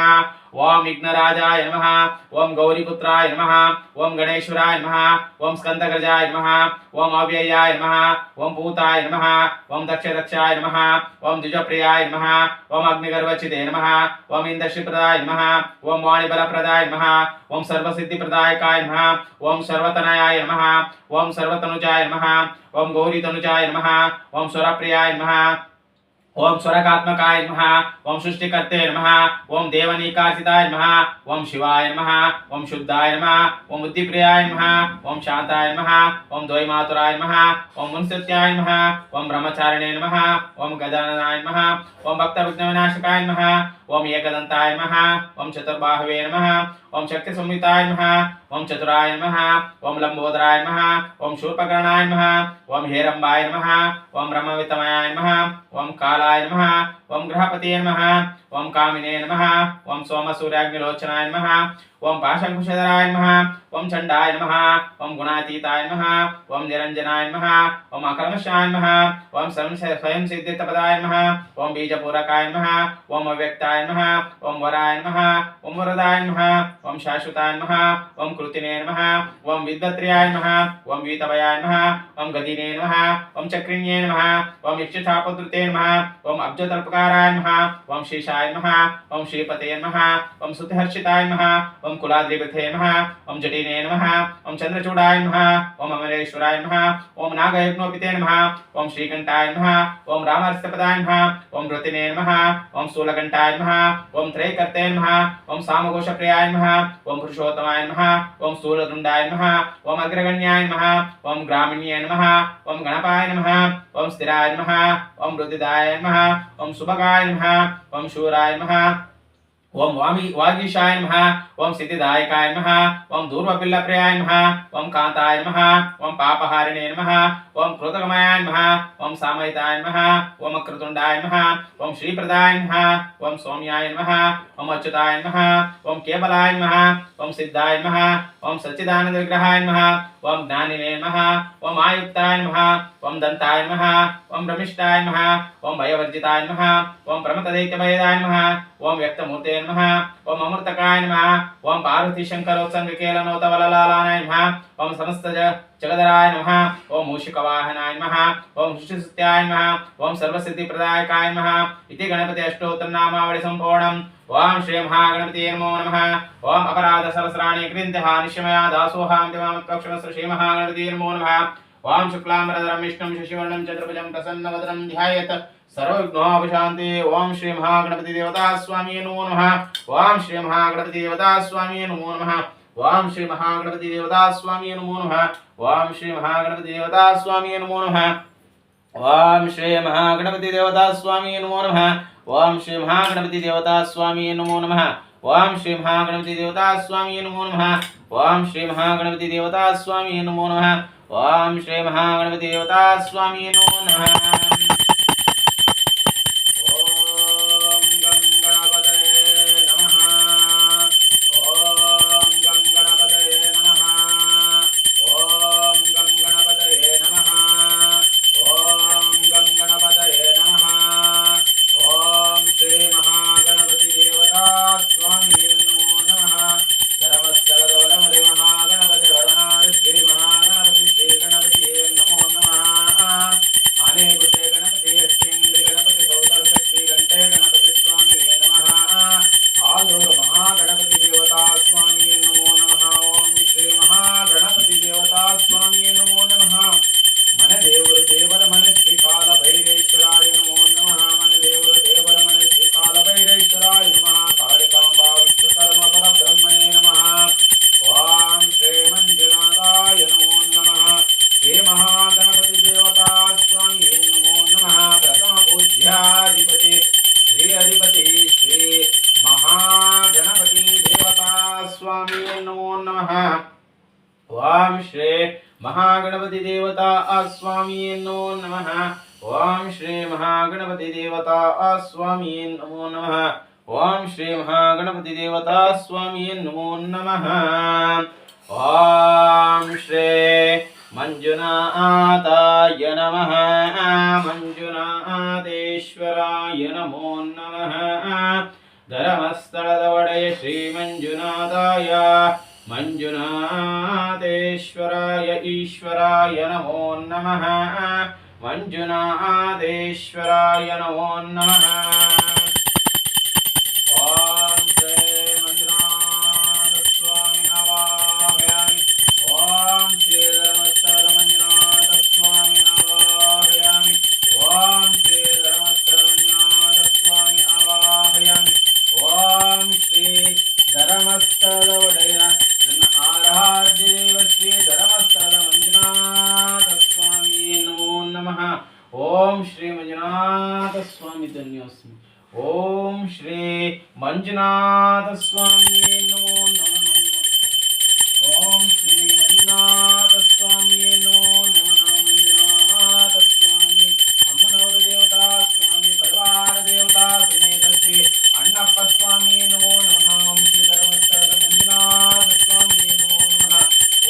ओम विघ्नराजाय नमः ओम गौरीपुत्राय नमः ओम गणेश्वराय नमः ओम स्कंदगजाय नमः ओम अव्ययाय नमः ओम भूताय नमः ओम दक्षाय नमः ओम द्विजप्रियाय नमः ओम अग्निगर्वचिते नमः ओम इंद्रश्रीप्रदाय नमः ओम वाणिबलप्रदाय नमः ओम सर्वसिद्धिप्रदायकाय नमः ओम सर्वतनयाय नमः ओम सर्वतनुजाय नमः ओम गौरीतनुजाय नमः ओम स्वरप्रियाय नमः ओम स्वरकात्मकाय नमः ओम सृष्टिकर्ते नमः ओम देवनीकार्षिताय नमः ओम शिवाय नमः ओम शुद्धाय नमः ओम बुद्धिप्रियाय नमः ओम शांताय नमः ओम द्वैमातुराय नमः ओम मुंसत्याय नमः ओम ब्रह्मचारिणे नमः ओम गजाननाय नमः ओम भक्तविघ्नविनाशकाय नमः ओम एकदंताय नमः ओम चतुर्बाहवे नमः ओम शक्ति संयुक्ताय नमः ओम चतुराय नमः ओम लंबोदराय नमः ओम शूर्पकर्णाय नमः ओम हेरंबाय नमः ओम ब्रह्मवितमयाय नमः ओम कालाय नमः ओम ग्रहपतये नमः ओम कामिने नमः ओम सोमसूर्याग्निलोचनाय नमः ओम पाशंकुशधराय नमः ओम चंडाय नमः ओम गुणातीताय नमः ओम निरंजनाय नमः ओम अकल्मषाय नमः ओम स्वयं सिद्धितपदाय नमः ओम बीजपूरकाय नमः ओम अव्यक्ताय नमः ओम वराय नमः ओम वरदाय नमः ओम शाश्वताय नमः ओम कृतिने नमः ओम विद्वत्र्याय नमः ओम वीतभयाय नमः ओम गदिने नमः ओम चक्रिण्ये नमः ओम इष्टछापद्रुते नमः ओम अब्जतल्पकाराय नमः ओम शेषाय नमः ओम श्रीपते नमः ओम सुतहर्षिताय नमः ओम कुलाद्रिपथे नमः ओम जटिने नमः ओम चंद्रचूडाय नमः ओम अमरेश्वराय नमः ओम नागयज्ञोपिते नमः ओम श्रीकंठाय नमः ओम रामहर्षपदाय नमः ओम रतिने नमः ओम स्थूलकंठाय नमः ओम त्रैकर्ते नमः ओम सामघोषप्रियाय नमः ओम पुरुषोत्तमाय नमः ओम स्थूलदुंडाय नमः ओम अग्रगण्याय नमः ओम ग्रामिण्ये नमः ओम गणपाय नमः ओम स्थिराय नमः ओम रुद्रदाय नमः ओम सुभगाय नमः ओम शूराय नमः ओम वागीशाय नमः ओम सिद्धिदायकाय नमः ओम दूर्वपिल्लप्रियाय नमः ओम कांताय नमः ओम पापहारिणे नमः ओम कृतगमयाय नमः ओम सामयिताय नमः ओम अक्रतुंडाय नमः ओम श्रीप्रदाय नमः ओम सौम्याय नमः ओम अच्युताय नमः ओम केवलाय नमः ओम सिद्धाय नमः ओम सच्चिदानंद विग्रहाय नमः ओम ज्ञानिने नमः ओम आयुक्ताय नमः ओम दंताय नमः ओम ब्रह्मिष्ठाय नमः ओम भयवर्जिताय नमः ओम प्रमतदैत्यभयदाय नमः ओम व्यक्तमूर्ते नमः ओम अमृतकाय नमः ओम पार्वती शंकरोत्संगकेलनोतवललालाय नमः ओम समस्त जगदराय नमः ओम मूषिकवाहनाय नमः ओम सृष्टिसुत्याय नमः ओम सर्वसिद्धिप्रदायकाय नमः इति गणपति अष्टोत्तर नामावली संपूर्णम् ओम श्री महागणपति नमो नमः ओम अपराध सहस्राणि कृन्त्यः निश्चमया दासोहां दिवामत्पक्षमस्य श्री महागणपति नमो नमः ओम शुक्लांबरधरं विष्णुं शशिवर्णं चतुर्भुजं प्रसन्नवदनं ध्यायेत् सर्वविघ्नोपशान्ति ओम श्री महागणपति देवता स्वामी नमो नमः ओम श्री महागणपति देवता स्वामी नमो नमः ओम श्री महागणपति देवता स्वामी नमो नमः ओम श्री महागणपति देवता स्वामी नमो नमः ओम श्री महागणपति देवता स्वामी नमो नमः ओम श्री महागणपति देवता स्वामी नमो नमः ओम श्री महागणपति देवता स्वामी नमो नमः ओम श्री महागणपति देवता स्वामी नमो नमः ओम श्री महागणपति देवता स्वामी नमो नमः महागणपति देवता स्वामी नमो नमः ಓಂ ಶ್ರೀ ಮಹಾಗಣಪತಿ ದೇವತಾ ಸ್ವಾಮಿಯೇ ನಮೋ ನಮಃ. ಓಂ ಶ್ರೀ ಮಹಾಗಣಪತಿ ದೇವತಾ ಸ್ವಾಮಿಯೇ ನಮೋ ನಮಃ. ಓಂ ಶ್ರೀ ಮಂಜುನಾಥಾಯ ನಮಃ. ಮಂಜುನಾಥೇಶ್ವರಾಯ ನಮೋ ನಮಃ. ಧರ್ಮಸ್ಥಳದ ಒಡೆಯ ಶ್ರೀ ಮಂಜುನಾಥಾಯ ಮಂಜುನಾಥೇಶ್ವರಾಯ ಈಶ್ವರಾಯ ನಮೋ ನಮಃ. ಮಂಜುನಾಥೇಶ್ವರಾಯ ನಮೋ ನಮಃ. ಓಂ ಶ್ರೀ ಮಂಜುನಾಥ ಸ್ವಾಮಿ ಆವಾಹಯಾಮಿ. ಓಂ ಶ್ರೀ ಧರ್ಮಸ್ಥಳದ ಮಂಜುನಾಥ ಸ್ವಾಮಿ ಆವಾಹಯಾಮಿ. ಓಂ ಶ್ರೀ ಧರ್ಮಸ್ಥಳದ ಮಂಜುನಾಥ ಸ್ವಾಮಿ ಆವಾಹಯಾಮಿ. ಓಂ ಶ್ರೀ ಧರ್ಮಸ್ಥಳದ ಒಡೆಯ ನನ್ನ ಆರಾಧ್ಯ ದೇವ ಶ್ರೀ ಧರ್ಮಸ್ಥಳದ ಮಂಜುನಾಥ ಸ್ವಾಮಿ ನಮೋ ನಮಃ. ಓಂ ಶ್ರೀ ಮಂಜುನಾಥ ಸ್ವಾಮಿ ಧನ್ಯೋಸ್ಮಿ. ಓಂ ಶ್ರೀ ಮಂಜುನಾಥ ಸ್ವಾಮಿ ನಮೋ ನಮಃ. ಓಂ ಶ್ರೀ ಮಂಜುನಾಥ ಸ್ವಾಮಿ ನಮೋ ನಮಃ. ಮಂಜುನಾಥ ಸ್ವಾಮಿ ಅಮ್ಮನವರ ದೇವತಾ ಸ್ವಾಮಿ ಪರಿವಾರ ದೇವತಾ ಸಮೇತ ಶ್ರೀ ಅಣ್ಣಪ್ಪ ಸ್ವಾಮಿ ನಮೋ ನಮಃ. ಓಂ ಶ್ರೀ ಧರ್ಮಸ್ಥಳದ ಮಂಜುನಾಥ ಸ್ವಾಮಿ ನಮೋ ನಮಃ.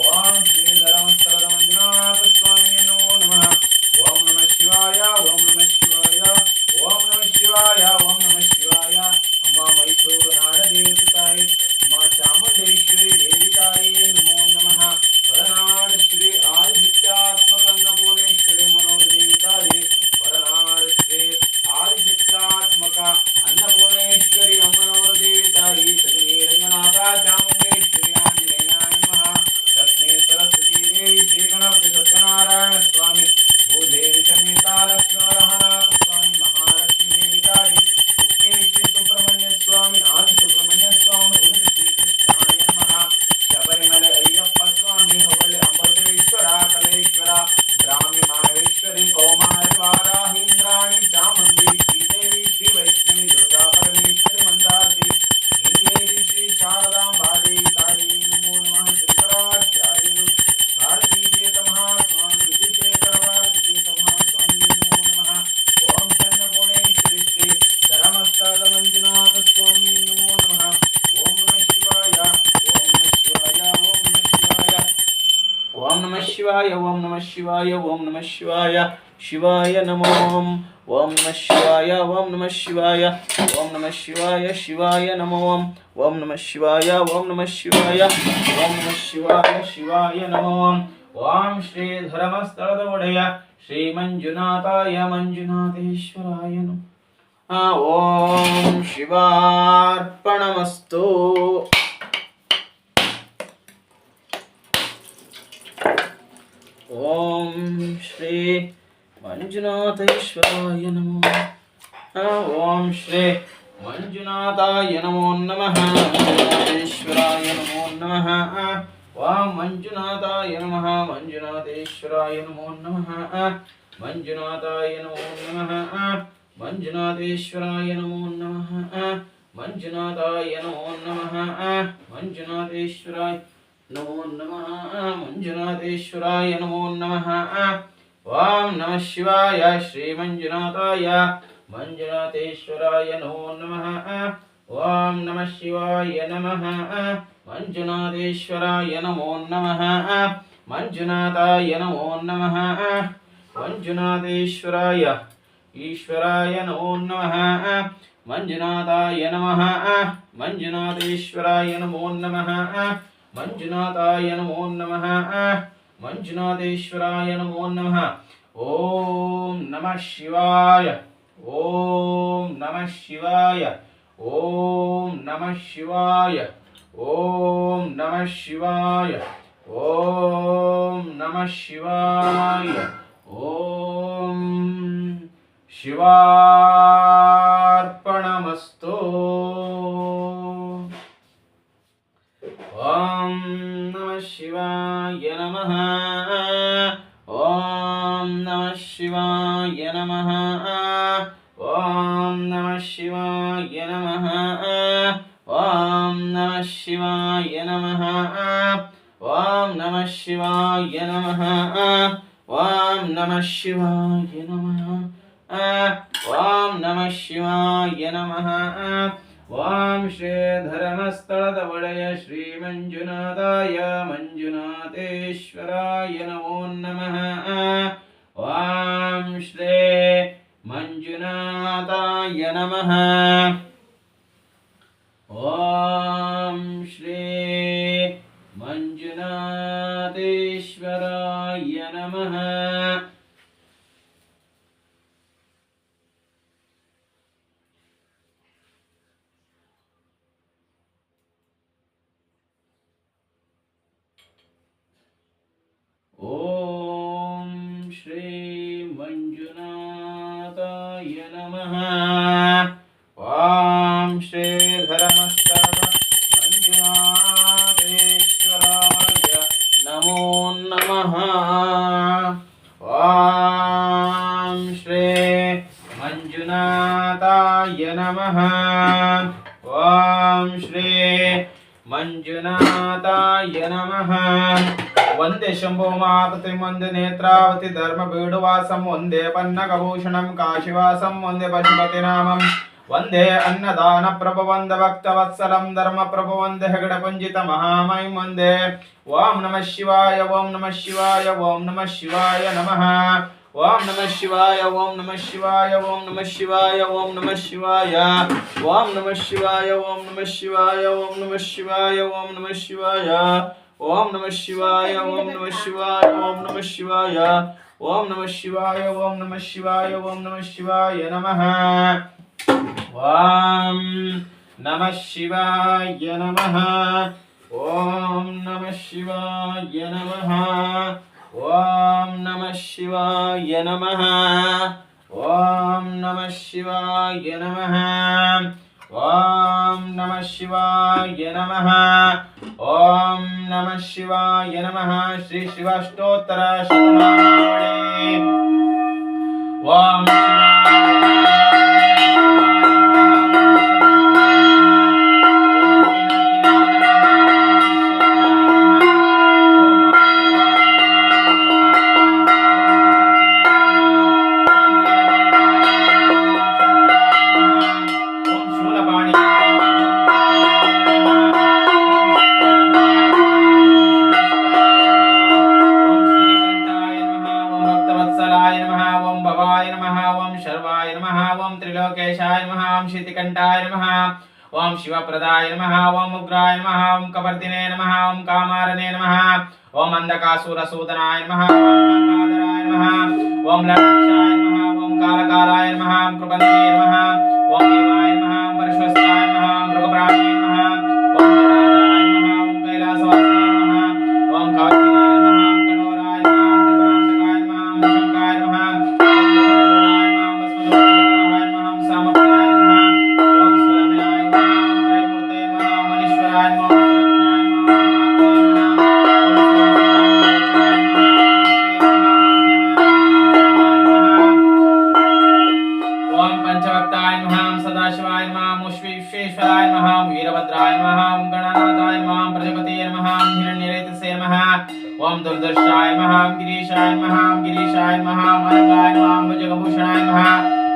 ಓಂ ಶ್ರೀ ಧರ್ಮಸ್ಥಳದ ಮಂಜುನಾಥ ಸ್ವಾಮಿ ನಮೋ ನಮಃ. ಓಂ ನಮಃ ಶಿವಾಯ. ಓಂ ನಮಃ ಶಿವಾಯ. ಓಂ ನಮಃ ಶಿವಾಯ. ಓಂ ನಮಃ ಶಿವಾಯ. ಅಮ್ಮ ಮೈಸೂರು ನಾಡ ದೇವತೆ ತಾಯಿ ಅಮ್ಮ ಚಾಮುಂಡೇಶ್ವರಿ ದೇವಿ ತಾಯಿಯೇ ನಮೋ ನಮಃ. ಹೊರನಾಡ ಶ್ರೀ ಆದಿಶಕ್ತ್ಯಾತ್ಮಕ ಅನ್ನಪೂರ್ಣೇಶ್ವರಿ ಮನೋರ ದೇವಿ ತಾಯಿ ಹೊರನಾಡ ಶ್ರೀ ಆದಿಶಕ್ತ್ಯಾತ್ಮಕ ಅನ್ನಪೂರ್ಣೇಶ್ವರಿ ಅಮ್ಮನವರ ದೇವಿ ತಾಯಿ ಸಗಣಿ ರಂಗನಾಥ ಚಾಮುಂಡೇಶ್ವರಿ ಆಂಜನೇಯಾಯ ನಮಃ. ಲಕ್ಷ್ಮೀ ಸರಸ್ವತಿ ದೇವಿ ಶ್ರೀ ಗಣಪತಿ ಸತ್ಯನಾರಾಯಣ ಸ್ವಾಮಿ ಭೂದೇವಿ ಸಮೇತ ಲಕ್ಷ್ಮೀವರಹನಾಥ ಸ್ವಾಮಿ ಮಹಾಲಕ್ಷ್ಮೀ ದೇವಿ ತಾಯಿ ಮುಕ್ತೇಶ್ವರಿ ಸುಬ್ರಹ್ಮಣ್ಯ ಸ್ವಾಮಿ ಆದಿ ಸುಬ್ರಹ್ಮಣ್ಯ ಸ್ವಾಮಿ ಉಡುಪಿ ಶ್ರೀಕೃಷ್ಣಾಯ ನಮಃ. ಶಬರಿಮಲೆ ಅಯ್ಯಪ್ಪ ಸ್ವಾಮಿ ಹೊಬಳ್ಳಿ ಅಮೃತೇಶ್ವರ ಕಲೇಶ್ವರ ಬ್ರಾಹ್ಮಿ ಮಾಹೇಶ್ವರಿ ಕೌಮಾರಿ ವಾರಾಹೀಂದ್ರಾಣಿ ಚಾಮುಂಡಿ ಶ್ರೀದೇವಿ ಶ್ರೀ ವೈಷ್ಣವಿ ದುರ್ಗಾ ಪರಮೇಶ್ವರಿ ಮಂದಾರ್ತಿ ಶೃಂಗೇರಿ ಶ್ರೀ ಶಾರದಾಂಬಾ ದೇವಿ ತಾಯಿ ನಮೋ ನಮಃ. ಶಂಕರಾಚಾರ್ಯರು ಭಾರತೀ ತೀರ್ಥ ಮಹಾಸ್ವಾಮಿ ವಿಧಿಶೇಖರ ಭಾರತೀ ತೀರ್ಥ ಮಹಾಸ್ವಾಮಿ ನಮೋ ನಮಃ. ಓಂ ಚನ್ನಕೋಣೇಶ್ವರಿ ಶ್ರೀ ಧರ್ಮಸ್ಥಳದ ಮಂಜುನಾಥ ಸ್ವಾಮಿ ನಮೋ ನಮಃ. ಓಂ ನಮಃ ಶಿವಾಯ. ಓಂ ನಮಃ ಶಿವಾಯ. ಓಂ ನಮಃ ಶಿವಾಯ. ಓಂ ನಮಃ ಶಿವಾಯ. ಓಂ ನಮಃ ಶಿವಾಯ. ಓಂ ನಮಃ ಶಿವಾಯ. ಶಿವಾಯ ನಮೋ. ಓಂ ನಮಃ ಶಿವಾಯ. ಓಂ ನಮಃ ಶಿವಾಯ. ಓಂ ನಮಃ ಶಿವಾಯ. ಶಿವಾಯ ನಮೋ. ಓಂ ನಮಃ ಶಿವಾಯ. ಓಂ ನಮಃ ಶಿವಾಯ. ಓಂ ನಮಃ ಶಿವಾಯ. ಶಿವಾಯ ನಮೋ. ಓಂ ಶ್ರೀ ಧರ್ಮಸ್ಥಳದ ಒಡೆಯ ಶ್ರೀ ಮಂಜುನಾಥಾಯ ಮಂಜುನಾಥೇಶ್ವರಾಯ ನಮಃ. ಓಂ ಶಿವಾರ್ಪಣಮಸ್ತು. ಓಂ ಶ್ರೀ ಮಂಜುನಾಥೇಶ್ವರಾಯ ನಮೋ. ಓಂ ಶ್ರೀ ಮಂಜುನಾಥಾಯ ನಮೋ ನಮಃ. ಮಂಜುನಾಥೇಶ್ವರಾಯ ನಮೋ ನಮಃ. ಓಂ ಮಂಜುನಾಥಾಯ ನಮಃ. ಮಂಜುನಾಥೇಶ್ವರಾಯ ನಮೋ ನಮಃ. ಮಂಜುನಾಥಾಯ ನಮೋ ನಮಃ. ಮಂಜುನಾಥೇಶ್ವರಾಯ ನಮೋ ನಮಃ. ಮಂಜುನಾಥಾಯ ನಮೋ ನಮಃ. ಮಂಜುನಾಥೇಶ್ವರಾಯ ನಮೋ ನಮಃ. ಮಂಜುನಾಥೇಶ್ವರಾಯ ನಮೋ ನಮಃ. ಓಂ ನಮಃ ಶಿವಾಯ. ಶ್ರೀ ಮಂಜುನಾಥಾಯ ಮಂಜುನಾಥೇಶ್ವರಾಯ ನಮೋ ನಮಃ. ಓಂ ನಮಃ ಶಿವಾಯ ನಮಃ. ಮಂಜುನಾಥೇಶ್ವರಾಯ ನಮೋ ನಮಃ. ಮಂಜುನಾಥಾಯ ನಮೋ ನಮಃ. ಮಂಜುನಾಥೇಶ್ವರಾಯ ಈಶ್ವರಾಯ ನಮೋ ನಮಃ. ಮಂಜುನಾಥಾಯ ನಮಃ. ಮಂಜುನಾಥೇಶ್ವರಾಯ ನಮೋ ನಮಃ. ಮಂಜುನಾಥಾಯ ನಮೋ ನಮಃ. ಮಂಜುನಾಥೇಶ್ವರಾಯ ನಮೋ ನಮಃ. ಓಂ ನಮಃ ಶಿವಾಯ. ಓಂ ನಮಃ ಶಿವಾಯ. ಓಂ ನಮಃ ಶಿವಾಯ. ಓಂ ನಮಃ ಶಿವಾಯ. ಓಂ ನಮಃ ಶಿವಾಯ. ಓಂ ಶಿವಾರ್ಪಣಮಸ್ತು. ಓಂ ನಮಃ ಶಿವಾಯ ನಮಃ. ಓಂ ನಮಃ ಶಿವಾಯ ನಮಃ. ಓಂ ನಮಃ ಶಿವಾಯ ನಮಃ. ಓಂ ನಮಃ ಶಿವಾಯ ನಮಃ. ಓಂ ನಮಃ ಶಿವಾಯ ನಮಃ. ಓಂ ನಮಃ ಶಿವಾಯ ನಮಃ. ಓಂ ನಮಃ ಶಿವಾಯ ನಮಃ. ಓಂ ಶ್ರೀ ಧರ್ಮಸ್ಥಳದ ಒಡೆಯ ಶ್ರೀ ಮಂಜುನಾಥಾಯ ಮಂಜುನಾಥೇಶ್ವರಾಯ ನಮೋ ನಮಃ. ಓಂ ಶ್ರೀ ಮಂಜುನಾಥಾಯ ನಮಃ. ಓಂ ಶ್ರೀ ಮಂಜುನಾಥೇಶ್ವರಾಯ ನಮಃ. ಓಂ ಶ್ರೀ ಮಂಜುನಾಥಾಯ ನಮಃ. ಓಂ ಶ್ರೀ ಧರ್ಮಸ್ಥಳ ಮಂಜುನಾಥೇಶ್ವರಾಯ ನಮೋ ನಮಃ. ಓಂ ಶ್ರೀ ಮಂಜುನಾಥಾಯ ನಮಃ. ಓಂ ಶ್ರೀ ಮಂಜುನಾಥಾಯ ನಮಃ. ವಂದೇ ಶಂಭೋ ಮಾತೃತಿ ವಂದೇ ನೇತ್ರಾವತಿ ಧರ್ಮ ಬೀಡುವಾಸಂ ವಂದೇ ಪನ್ನಗಭೂಷಣಂ ಕಾಶಿವಾಸಂ ವಂದೇ ಪಶುಪತಿ ನಾಮಂ ವಂದೇ ಅನ್ನದಾನ ಪ್ರಭು ವಂದೇ ಭಕ್ತವತ್ಸಲಂ ಧರ್ಮ ಪ್ರಭು ವಂದೇ ಹೆಗಡ ಪಂಜಿತ ಮಹಾಮಹಿಂ ವಂದೇ. ಓಂ ನಮಃ ಶಿವಾಯ ಓಂ ನಮಃ ಶಿವಾಯ ಓಂ ನಮಃ ಶಿವಾಯ ನಮಃ. ಓಂ ನಮಃ ಶಿವಾಯ ಓಂ ನಮಃ ಶಿವಾಯ ಓಂ ನಮಃ ಶಿವಾಯ ಓಂ ನಮಃ ಶಿವಾಯ. ಓಂ ನಮಃ ಶಿವಾಯ ಓಂ ನಮಃ ಶಿವಾಯ ಓಂ ನಮಃ ಶಿವಾಯ ಓಂ ನಮಃ ಶಿವಾಯ. ಓಂ ನಮಃ ಶಿವಾಯ ಓಂ ನಮಃ ಶಿವಾಯ ಓಂ ನಮಃ ಶಿವಾಯ. ಓಂ ನಮಃ ಶಿವಾಯ ಓಂ ನಮಃ ಶಿವಾಯ ಓಂ ನಮಃ ಶಿವಾಯ ನಮಃ. ಓಂ ನಮಃ ಶಿವಾಯ ನಮಃ. ಓಂ ನಮಃ ಶಿವಾಯ ನಮಃ. ಓಂ ನಮಃ ಶಿವಾಯ ನಮಃ. ಓಂ ನಮಃ ಶಿವಾಯ ನಮಃ. ಓಂ ನಮಃ ಶಿವಾಯ ನಮಃ. ಓಂ ನಮಃ ಶಿವಾಯ ನಮಃ. ಶ್ರೀ ಶಿವಾಷ್ಟೋತ್ತರ ಶತನಾಮಾವಳಿ. ಓಂ शीतिकंठाय नमः. ओम शिवप्रदाय नमः. ओम उग्राय नमः. ओम कवर्दिने नमः. ओम कामारणे नमः. ओम अंधकासुरसूदनाय नमः. ओम गंगाधराय नमः. ओम लक्षाय नमः. ओम कालकालाय नमः. ओम प्रबंधे नमः. ओम देवाय नमः. ओम परश्वस्ताय नमः. ओम मृगप्राणे नमः. ओम जटाधराय नमः. ओम कैलासवासिने नमः. ओम कावर्दिने नमः. ओम कठोराय नमः. ओम त्रिपुरांतकाय नमः. ओम शंकाय नमः. ओम दुर्दर्शाय नमः. गिरीशाय नमः. गिरीशाय नमः. मरगाय नमः. भुजगभूषणाय नमः.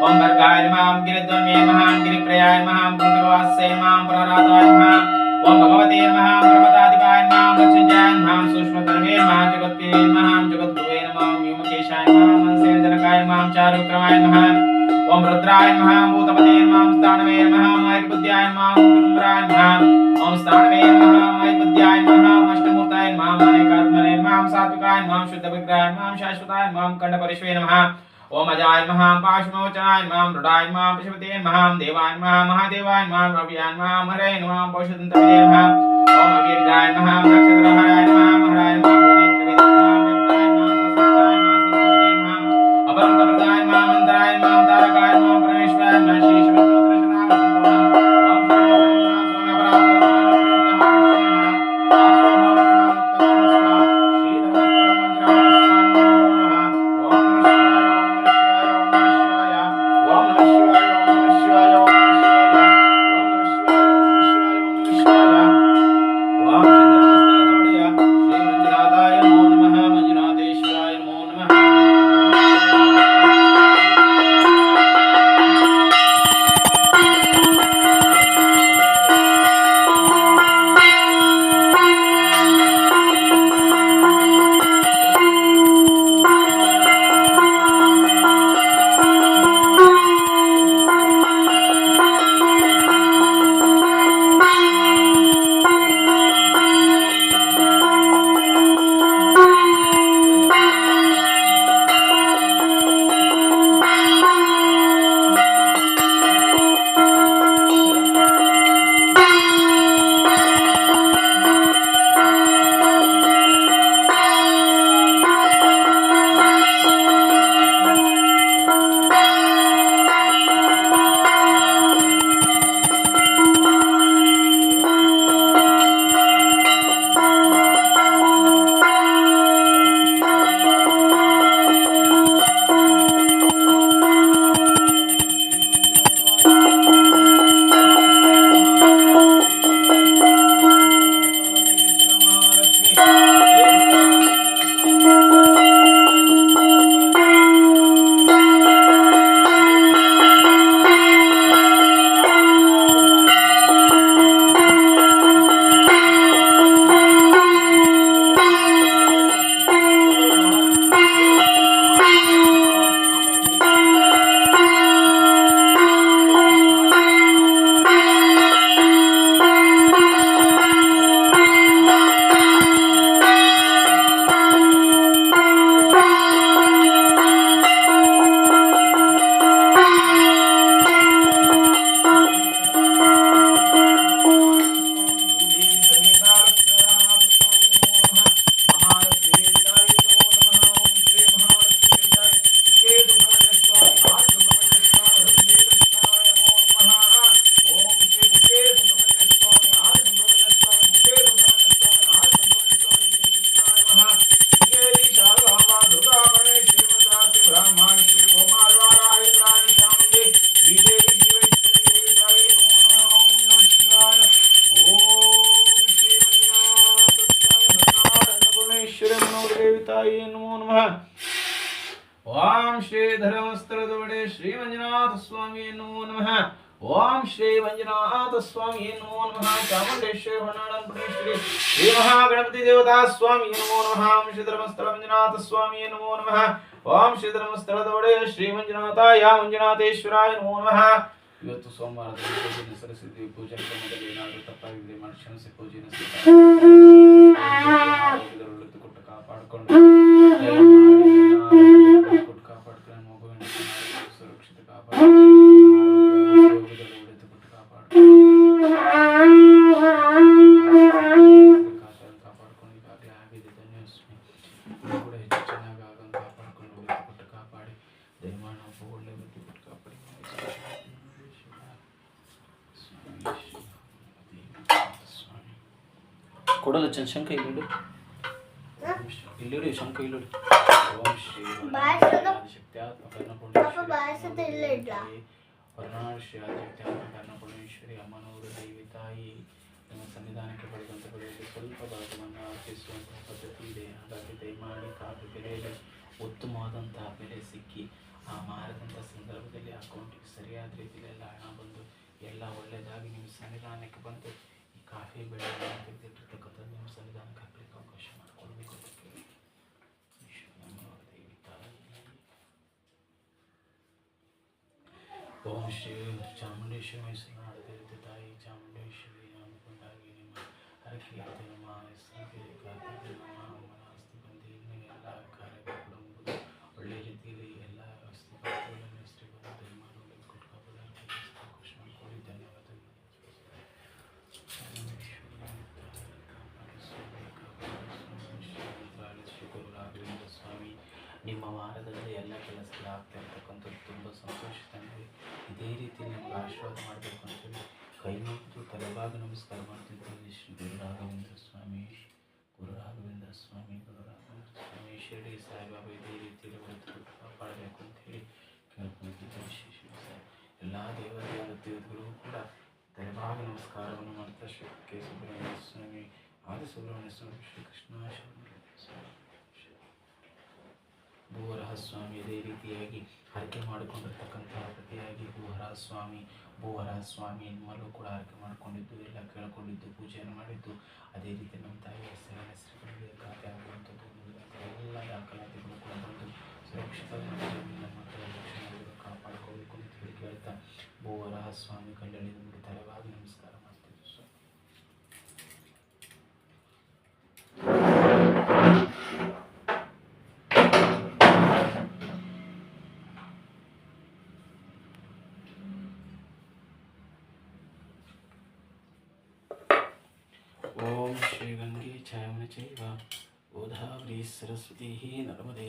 ओम भर्गाय नमः. गिरिध्वन्ये नमः. गिरिप्रियाय नमः. कृतवास्य नमः. प्रराधाय नमः. ओम भगवते नमः. प्रमदाधिपाय नमः. लक्ष्मीजाय नमः. सूक्ष्मतरवे नमः. जगत्प्रिये नमः. जगद्गुरुवे नमः. व्योमकेशाय नमः. मनसेनजनकाय नमः. चारुक्रमाय नमः. ओम रुद्राय नमः. भूतपते नमः. स्थानवे नमः. महेशबुद्ध्याय नमः. कुम्भराय नमः. ओम स्थानवे नमः. महेशबुद्ध्याय नमः. अष्टमूर्ताय नमः. मानेकात्मने नमः. सात्विकाय नमः. शुद्धविग्रहाय नमः. शाश्वताय नमः. कंडपरिश्वे नमः. ओम अजाय नमः. पाशुमोचनाय नमः. मृडाय नमः. पशुपते नमः. देवाय नमः. महादेवाय नमः. रव्याय नमः. हरे नमः. पौषधन्तवे नमः. ओम अवीर्याय नमः. नक्षत्रहराय नमः. महराय नमः. व्यक्ताय नमः. सत्याय नमः. संस्कृते नमः. अपरन्तप्रदाय नमः. मंत्राय नमः. तारकाय नमः. परमेश्वराय नमः. श्री ಧರ್ಮಸ್ಥಳದೊಡೆ ಶ್ರೀ ಮಂಜುನಾಥ ಸ್ವಾಮಿಯೇ ನಮೋ ನಮಃ. ಓಂ ಶ್ರೀ ಮಂಜುನಾಥ ಸ್ವಾಮಿಯೇ ನಮೋ ನಮಃ. ಚಾಮುಂಡೇಶ್ವರಿ ಹೊನ್ನಾಳಂಪುರೇಶ್ವರಿ ಶ್ರೀ ಮಹಾಗಣಪತಿ ದೇವತಾ ಸ್ವಾಮಿಯೇ ನಮೋ ನಮಃ. ಓಂ ಶ್ರೀ ಧರ್ಮಸ್ಥಳ ಮಂಜುನಾಥ ಸ್ವಾಮಿಯೇ ನಮೋ ನಮಃ. ಓಂ ಶ್ರೀ ಧರ್ಮಸ್ಥಳದೊಡೆ ಶ್ರೀ ಮಂಜುನಾಥಾಯ ಮಂಜುನಾಥೇಶ್ವರಾಯ ನಮೋ ನಮಃ. ಇವತ್ತು ಸೋಮವಾರದಲ್ಲಿ ಪೂಜೆಯನ್ನು ಸಲ್ಲಿಸಿದ್ವಿ. ಪೂಜೆ ಕ್ರಮದಲ್ಲಿ ಏನಾದರೂ ತಪ್ಪಾಗಿದೆ ಮಾಡಿ ಕ್ಷಮಿಸಿ ಪೂಜೆಯನ್ನು ಕೊಟ್ಟು ಕಾಪಾಡಿಕೊಂಡು ಮಗುವಿನ ಸುರಕ್ಷಿತ ಕಾಪಾಡ್ಕೊಂಡು ಈಗಾಗಲೇ ಆಗಿದೆ ಧನ್ಯವಾದ. ಕೂಡ ಹೆಚ್ಚು ಚೆನ್ನಾಗಿ ಆಗಂಗೆ ಕಾಪಾಡ್ಕೊಂಡು ಕೊಟ್ಟು ಕಾಪಾಡಿ ದಯಮಾಡಿ ನಾವು ಒಳ್ಳೆ ಬುದ್ಧಿ ಕೊಟ್ಟು ಕಾಪಾಡಿ. ಕೊಡಲ್ಲ ಶಂಕ ಇಲ್ಲಿಡು ಶಂಕ ಇಲ್ಲಿಡು. ಓಂ ಶ್ರೀ ಅನ್ನಪೂರ್ಣೇಶ್ವರಿ ಅಮ್ಮನವರು ದೇವಿ ತಾಯಿ ನಿಮ್ಮ ಸನ್ನಿಧಾನಕ್ಕೆ ಬರುವಂತೆ ಬೆಳೆಯಲು ಸ್ವಲ್ಪ ಭಾಗವನ್ನು ಅರ್ಪಿಸುವಂತಹ ಪದ್ಧತಿ ಇದೆ. ಹಾಗಾಗಿ ದಯಮಾಡಿ ಕಾಫಿ ಬೆಲೆಯಲ್ಲಿ ಉತ್ತಮವಾದಂತಹ ಬೆಲೆ ಸಿಕ್ಕಿ ಆ ಮಾರದಂಥ ಸಂದರ್ಭದಲ್ಲಿ ಅಕೌಂಟಿಗೆ ಸರಿಯಾದ ರೀತಿಯಲ್ಲಿ ಎಲ್ಲ ಹಣ ಬಂದು ಎಲ್ಲ ಒಳ್ಳೆಯದಾಗಿ ನಿಮ್ಮ ಸನ್ನಿಧಾನಕ್ಕೆ ಬಂದು ಈ ಕಾಫಿ ಬೆಳೆಯನ್ನು ತೆಗೆದಿಟ್ಟಿರ್ತಕ್ಕಂಥ ನಿಮ್ಮ ಸನ್ನಿಧಾನಕ್ಕೆ ಹಾಕಲಿಕ್ಕೆ ಅವಕಾಶ ಮಾಡಿಕೊಡ್ಬೇಕು ಅಂತ ಕೇಳಿ. ದೇವಿ ತಾಯಿ ಓಂ ಶ್ರೀ ಚಾಮುಂಡೇಶ್ವರಿ ಮೈಸೂರಿನಾಡ ದೇವತೆ ತಾಯಿ ಚಾಮುಂಡೇಶ್ವರಿ ಅಂದುಕೊಂಡಾಗಿ ನಿಮ್ಮ ಹರಕೆ ನಮ್ಮ ಹೆಸರಿಗೆ ಆಸ್ತಿ ಬಂದು ಇನ್ನೂ ಎಲ್ಲ ಕಾರ್ಯಗಳು ಎಂಬುದು ಒಳ್ಳೆಯ ರೀತಿಯಲ್ಲಿ ಎಲ್ಲ ಆಸ್ತಿಪಾಸ್ತಿಗಳನ್ನು ಹೆಸರು ಬಂದು ದಯಮಾಡಿ ಕೊಟ್ಟು ಅವಕಾಶ ಮಾಡಿಕೊಡಿ. ಧನ್ಯವಾದಗಳು. ಶ್ರೀ ಗುರು ರಾಘವೇಂದ್ರ ಸ್ವಾಮಿ ನಿಮ್ಮ ವಾರದಲ್ಲಿ ಎಲ್ಲ ಕೆಲಸಗಳು ಆಗ್ತಾ ಇರ್ತಕ್ಕಂಥದ್ದು ತುಂಬ ಸಂತೋಷ ತಂದೆ. ಇದೇ ರೀತಿ ನಿಮ್ಗೆ ಆಶೀರ್ವಾದ ಮಾಡಬೇಕು ಅಂತೇಳಿ ಕೈ ಮುಗಿದು ತಲೆಬಾಗಿ ನಮಸ್ಕಾರ ಮಾಡ್ತಿದ್ದೀನಿ. ಶ್ರೀ ಗುರು ರಾಘವೇಂದ್ರ ಸ್ವಾಮಿ ಗುರು ರಾಘವೇಂದ್ರ ಸ್ವಾಮಿ ಗುರು ರಾಘವೇಂದ್ರ ಸ್ವಾಮಿ ಶಿರಡಿ ಸಾಯಿಬಾಬಾ ಇದೇ ರೀತಿಯಲ್ಲಿ ಹೊರತು ಕಾಪಾಡಬೇಕು ಅಂತೇಳಿ ಕೇಳ್ಕೊಳ್ತಿದ್ದೀನಿ. ಎಲ್ಲ ದೇವತೆಗಳು ಕೂಡ ತಲೆಬಾಗಿ ನಮಸ್ಕಾರವನ್ನು ಮಾಡ್ತಾ ಶ್ರೀ ಕೆ ಸುಬ್ರಹ್ಮಣ್ಯ ಸ್ವಾಮಿ ಆದಿ ಸುಬ್ರಹ್ಮಣ್ಯ ಸ್ವಾಮಿ ಶ್ರೀಕೃಷ್ಣ ಭೂವರಹ ಸ್ವಾಮಿ ಇದೇ ರೀತಿಯಾಗಿ ಹರಕೆ ಮಾಡಿಕೊಂಡಿರ್ತಕ್ಕಂತಹ ಪ್ರತಿಯಾಗಿ ಭೂವರಹ ಸ್ವಾಮಿ ನಿಮ್ಮಲ್ಲೂ ಕೂಡ ಹರಕೆ ಮಾಡಿಕೊಂಡಿದ್ದು ಎಲ್ಲ ಕೇಳಿಕೊಂಡಿದ್ದು ಪೂಜೆಯನ್ನು ಮಾಡಿದ್ದು ಅದೇ ರೀತಿ ನಮ್ಮ ತಾಯಿಯ ಹೆಸರುಗಳಿಗೆ ಖಾತೆ ಆಗುವಂಥದ್ದು ಎಲ್ಲ ದಾಖಲಾತಿಗಳು ಕೂಡ ಬಂದು ಸುರಕ್ಷಿತವಾಗಿ ನಮ್ಮ ರಕ್ಷಣೆ ಕಾಪಾಡಿಕೊಳ್ಳಬೇಕು ಅಂತ ಹೇಳಿ ಕೇಳ್ತಾ ಭೂವರಹ ಸ್ವಾಮಿ ಕಲ್ಲಲ್ಲಿ ನಿಮಗೆ ತಲೆಬಾಗಿ ನಮಸ್ಕಾರ ಮಾಡ್ತಿದ್ವಿ ಸ್ವಾಮಿ. ಓಂ ಶ್ರೀ ಗಂಗೆ ಛಾಯಮನ ಚೈವ ಗೋದಾವರಿ ಸರಸ್ವತಿ ನರ್ಮದೆ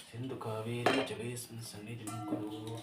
ಸಿಂಧು ಕಾವೇರಿ ಜಲೇಸ್ಮಿನ್ ಸನ್ನಿಧಿಂ ಕುರು.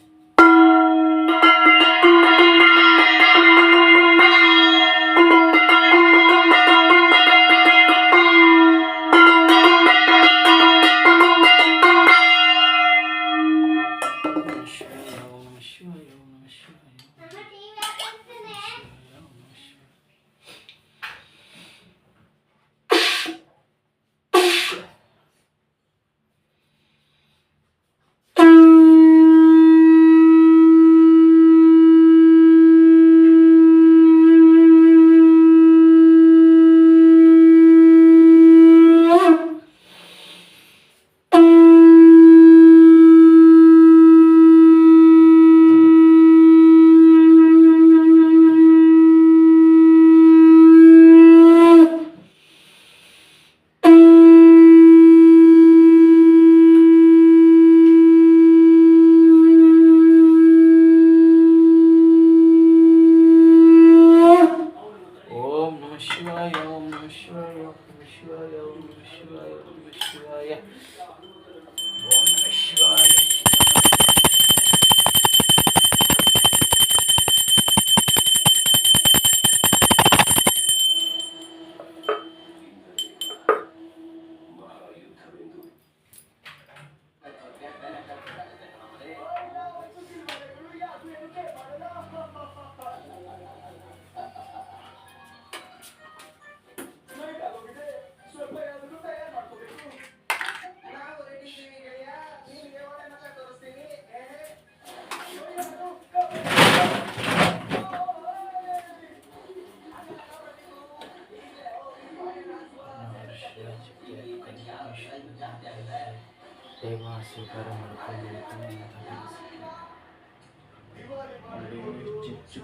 ಸೇವಾ ಸ್ವೀಕಾರ ಮಾಡ್ಕೊಂಡು ಹೆಚ್ಚು